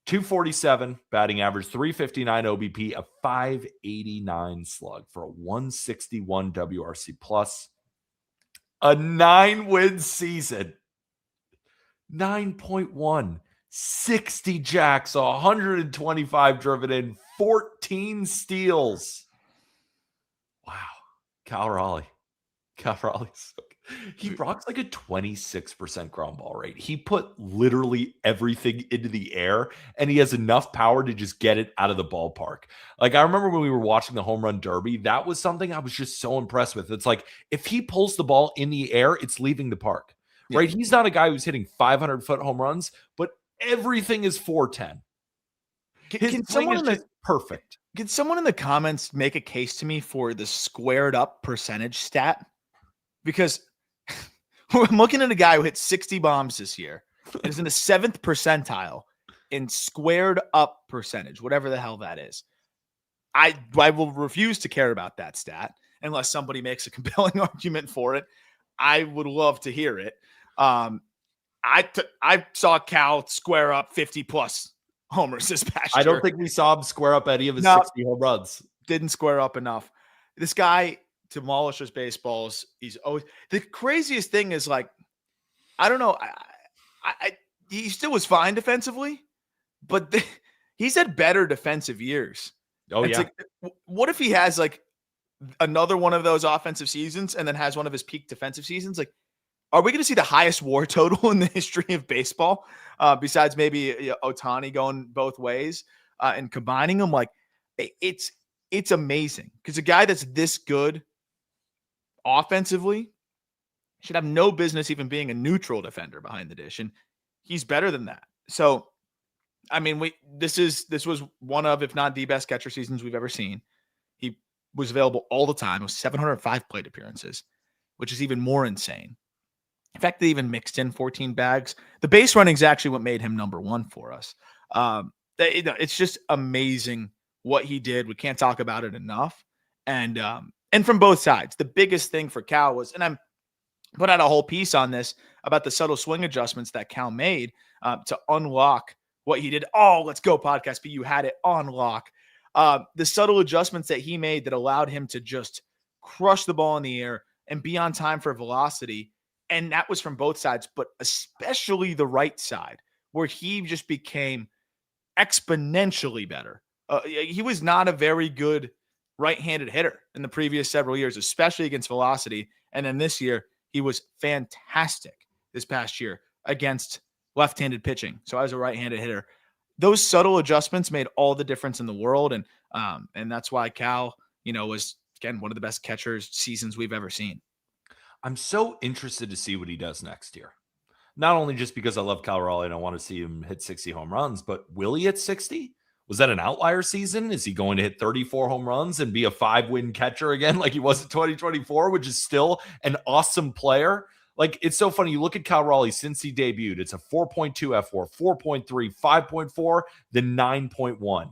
247 batting average, 359 OBP, a 589 slug for a 161 WRC plus, a 9-win season, 9.1, 60 jacks, 125 driven in, 14 steals. Wow. Cal Raleigh. Cal Raleigh's he rocks like a 26% ground ball rate. He put literally everything into the air, and he has enough power to just get it out of the ballpark. Like, I remember when we were watching the home run derby, that was something I was just so impressed with. It's like, if he pulls the ball in the air, it's leaving the park, right? He's not a guy who's hitting 500-foot home runs, but everything is 410. His swing is just perfect. Can someone in the comments make a case to me for the squared up percentage stat? Because I'm looking at a guy who hit 60 bombs this year and is in the 7th percentile in squared up percentage, whatever the hell that is. I will refuse to care about that stat unless somebody makes a compelling argument for it. I would love to hear it. I saw Cal square up 50 plus homers this past year. I don't think we saw him square up any of his 60 home runs. Didn't square up enough. This guy demolishes baseballs. He's always the craziest thing is, like, I don't know. He still was fine defensively, but he's had better defensive years. Oh, it's like, what if he has like another one of those offensive seasons and then has one of his peak defensive seasons? Like, are we going to see the highest WAR total in the history of baseball? Besides maybe Ohtani going both ways and combining them? Like, it's amazing because a guy that's this good offensively should have no business even being a neutral defender behind the dish, and he's better than that. So, I mean, this was one of, if not the best catcher seasons we've ever seen. He was available all the time. It was 705 plate appearances, which is even more insane. In fact, they even mixed in 14 bags. The base running is actually what made him number one for us. It's just amazing what he did. We can't talk about it enough. And from both sides, the biggest thing for Cal was, and I'm put out a whole piece on this about the subtle swing adjustments that Cal made to unlock what he did. Oh, let's go podcast, but you had it on lock. The subtle adjustments that he made that allowed him to just crush the ball in the air and be on time for velocity. And that was from both sides, but especially the right side, where he just became exponentially better. He was not a very good right-handed hitter in the previous several years, especially against velocity. And then this year, he was fantastic this past year against left-handed pitching. So as a right-handed hitter, those subtle adjustments made all the difference in the world. And that's why Cal, was, again, one of the best catchers seasons we've ever seen. I'm so interested to see what he does next year. Not only just because I love Cal Raleigh and I want to see him hit 60 home runs, but will he hit 60? Was that an outlier season? Is he going to hit 34 home runs and be a 5-win catcher again like he was in 2024, which is still an awesome player? Like, it's so funny. You look at Cal Raleigh since he debuted. It's a 4.2 F4, 4.3, 5.4, then 9.1.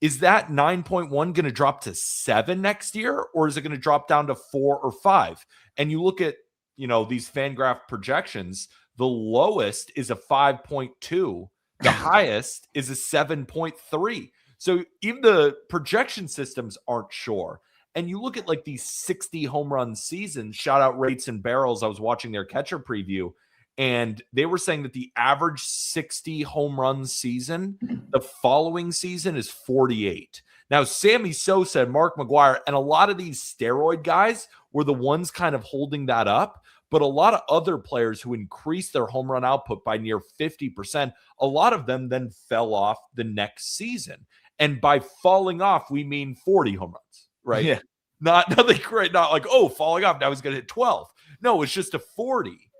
Is that 9.1 going to drop to 7 next year, or is it going to drop down to 4 or 5? And you look at these FanGraph projections, the lowest is a 5.2. The highest is a 7.3. So even the projection systems aren't sure. And you look at like these 60 home run seasons, shout out Rates and Barrels. I was watching their catcher preview, and they were saying that the average 60 home run season, the following season is 48. Now, Sammy Sosa and Mark McGwire and a lot of these steroid guys were the ones kind of holding that up. But a lot of other players who increased their home run output by near 50%, a lot of them then fell off the next season. And by falling off, we mean 40 home runs, right? Yeah. Nothing great. Not like, oh, falling off, now he's going to hit 12. No, it's just a 40.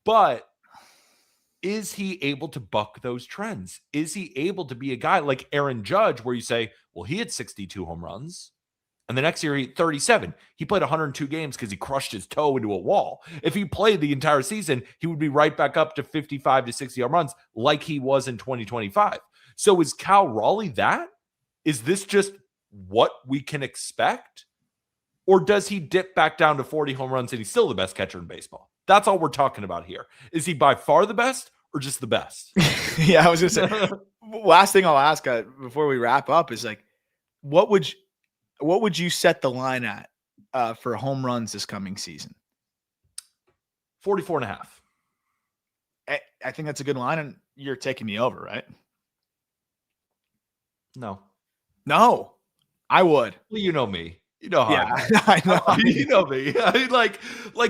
But is he able to buck those trends? Is he able to be a guy like Aaron Judge, where you say, well, he had 62 home runs, and the next year he had 37. He played 102 games because he crushed his toe into a wall. If he played the entire season, he would be right back up to 55 to 60 home runs like he was in 2025. So is Cal Raleigh that? Is this just what we can expect? Or does he dip back down to 40 home runs and he's still the best catcher in baseball? That's all we're talking about here. Is he by far the best or just the best? Yeah, I was going to say, last thing I'll ask before we wrap up is like, what would you set the line at for home runs this coming season? 44 and a half. I think that's a good line, and you're taking me over, right? No, I would. Well, you know me. You know how I know. You know me. I mean, like,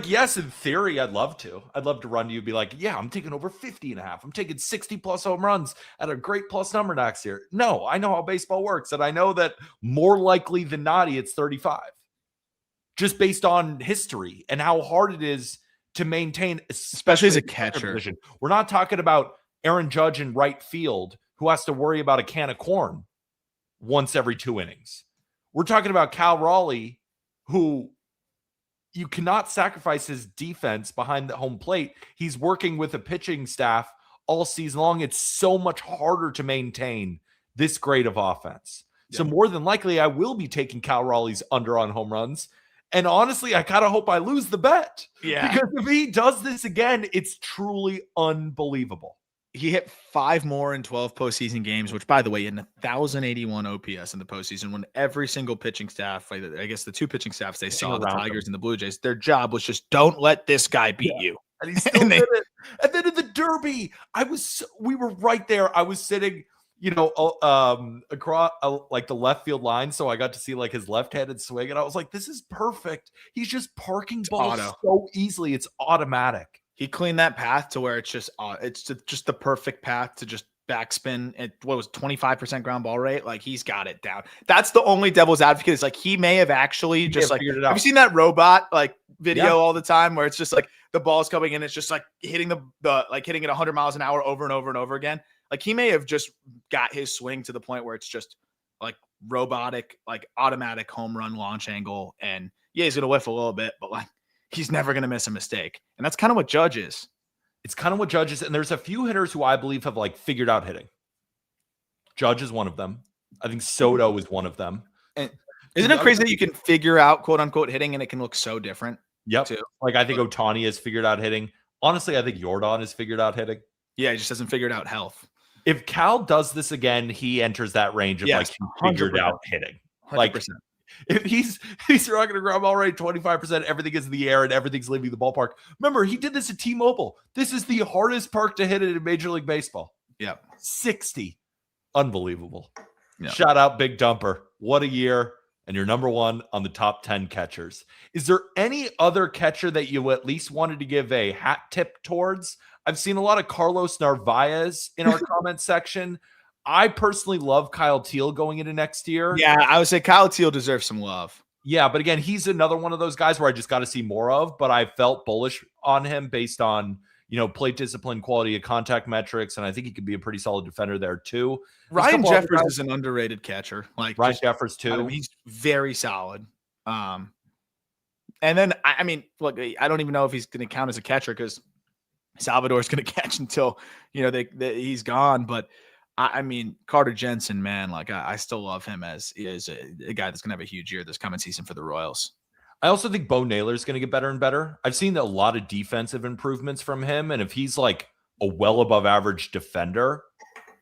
yes, in theory, I'd love to run to you and be like, yeah, I'm taking over 50 and a half. I'm taking 60 plus home runs at a great plus number next year. No, I know how baseball works. And I know that more likely than not, it's 35. Just based on history and how hard it is to maintain, especially as a catcher. Position. We're not talking about Aaron Judge in right field who has to worry about a can of corn once every 2 innings. We're talking about Cal Raleigh, who you cannot sacrifice his defense behind the home plate. He's working with a pitching staff all season long. It's so much harder to maintain this great of offense. Yeah. So more than likely, I will be taking Cal Raleigh's under on home runs. And honestly, I kind of hope I lose the bet. Yeah. Because if he does this again, it's truly unbelievable. He hit 5 more in 12 postseason games, which, by the way, in 1,081 OPS in the postseason, when every single pitching staff, I guess the 2 pitching staffs they saw, the Tigers and the Blue Jays, their job was just don't let this guy beat you. And he still did it. And then in the Derby, we were right there. I was sitting, across like the left field line, so I got to see like his left-handed swing, and I was like, this is perfect. He's just parking balls so easily. It's automatic. He cleaned that path to where it's just the perfect path to just backspin at what was 25% ground ball rate. Like he's got it down. That's the only devil's advocate. Is like he may have actually just like, have you seen that robot like video all the time where it's just like the ball's coming in, it's just like hitting hitting it 100 miles an hour over and over and over again. Like he may have just got his swing to the point where it's just like robotic, like automatic home run launch angle. And yeah, he's going to whiff a little bit, but like, he's never going to miss a mistake. And that's kind of what Judge is. It's kind of what Judge is. And there's a few hitters who I believe have like figured out hitting. Judge is one of them. I think Soto is one of them. And isn't it crazy that you can figure out quote unquote hitting and it can look so different? Yep. Too? Like I think Ohtani has figured out hitting. Honestly, I think Jordan has figured out hitting. Yeah. He just hasn't figured out health. If Cal does this again, he enters that range of like figured 100%. Out hitting. 100%. Like if he's rocking a ground ball rate 25%, everything is in the air and everything's leaving the ballpark. Remember, he did this at T-Mobile. This is the hardest park to hit it in Major League Baseball. Yeah. 60. Unbelievable. Yeah. Shout out Big Dumper. What a year. And you're number 1 on the top 10 catchers. Is there any other catcher that you at least wanted to give a hat tip towards? I've seen a lot of Carlos Narvaez in our comment section. I personally love Kyle Teal going into next year. Yeah, I would say Kyle Teal deserves some love. Yeah, but again, he's another one of those guys where I just got to see more of, but I felt bullish on him based on, plate discipline, quality of contact metrics, and I think he could be a pretty solid defender there too. Ryan Jeffers is an underrated catcher. Like Ryan Jeffers too. He's very solid. And then, I mean, look, I don't even know if he's going to count as a catcher because Salvador's going to catch until, he's gone, but I mean, Carter Jensen, man, like I still love him as a guy that's going to have a huge year this coming season for the Royals. I also think Bo Naylor is going to get better and better. I've seen a lot of defensive improvements from him. And if he's like a well above average defender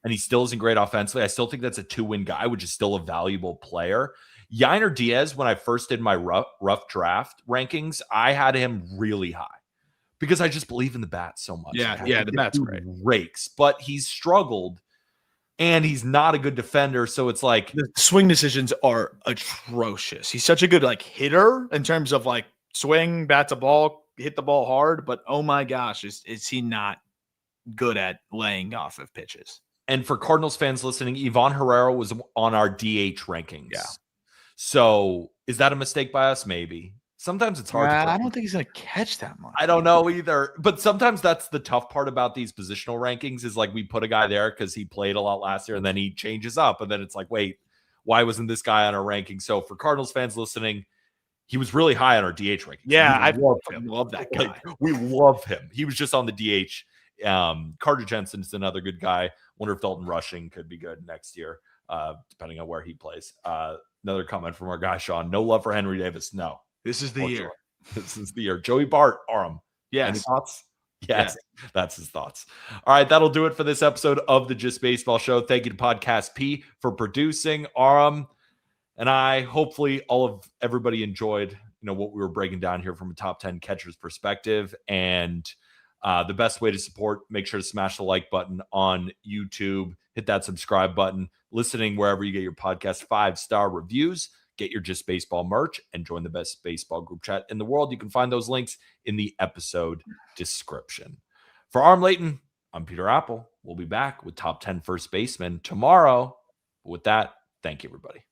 and he still isn't great offensively, I still think that's a 2-win guy, which is still a valuable player. Yainer Diaz, when I first did my rough draft rankings, I had him really high because I just believe in the bat so much. Yeah, the bat's great. Rakes, but he's struggled and he's not a good defender. So it's like the swing decisions are atrocious. He's such a good like hitter in terms of like swing, bats a ball, hit the ball hard, but oh my gosh, is he not good at laying off of pitches? And for Cardinals fans listening, Ivan Herrera was on our DH rankings. Yeah. So is that a mistake by us? Maybe. Sometimes it's hard. I don't think he's going to catch that much. I don't know either. But sometimes that's the tough part about these positional rankings is like we put a guy there because he played a lot last year and then he changes up. And then it's like, wait, why wasn't this guy on our ranking? So for Cardinals fans listening, he was really high on our DH rankings. Yeah, I love that guy. Like, we love him. He was just on the DH. Carter Jensen's another good guy. Wonder if Dalton Rushing could be good next year, depending on where he plays. Another comment from our guy, Sean. No love for Henry Davis. No. This is the year. This is the year. Joey Bart, Aram. Yes. Any thoughts? Yes. That's his thoughts. All right. That'll do it for this episode of the Just Baseball Show. Thank you to Podcast P for producing. Aram and I, hopefully everybody enjoyed, what we were breaking down here from a top 10 catcher's perspective. And the best way to support, make sure to smash the like button on YouTube, hit that subscribe button, listening wherever you get your podcast, 5-star reviews, get your Just Baseball merch, and join the best baseball group chat in the world. You can find those links in the episode description. For Aram Layton, I'm Peter Apple. We'll be back with top 10 first basemen tomorrow. With that, thank you, everybody.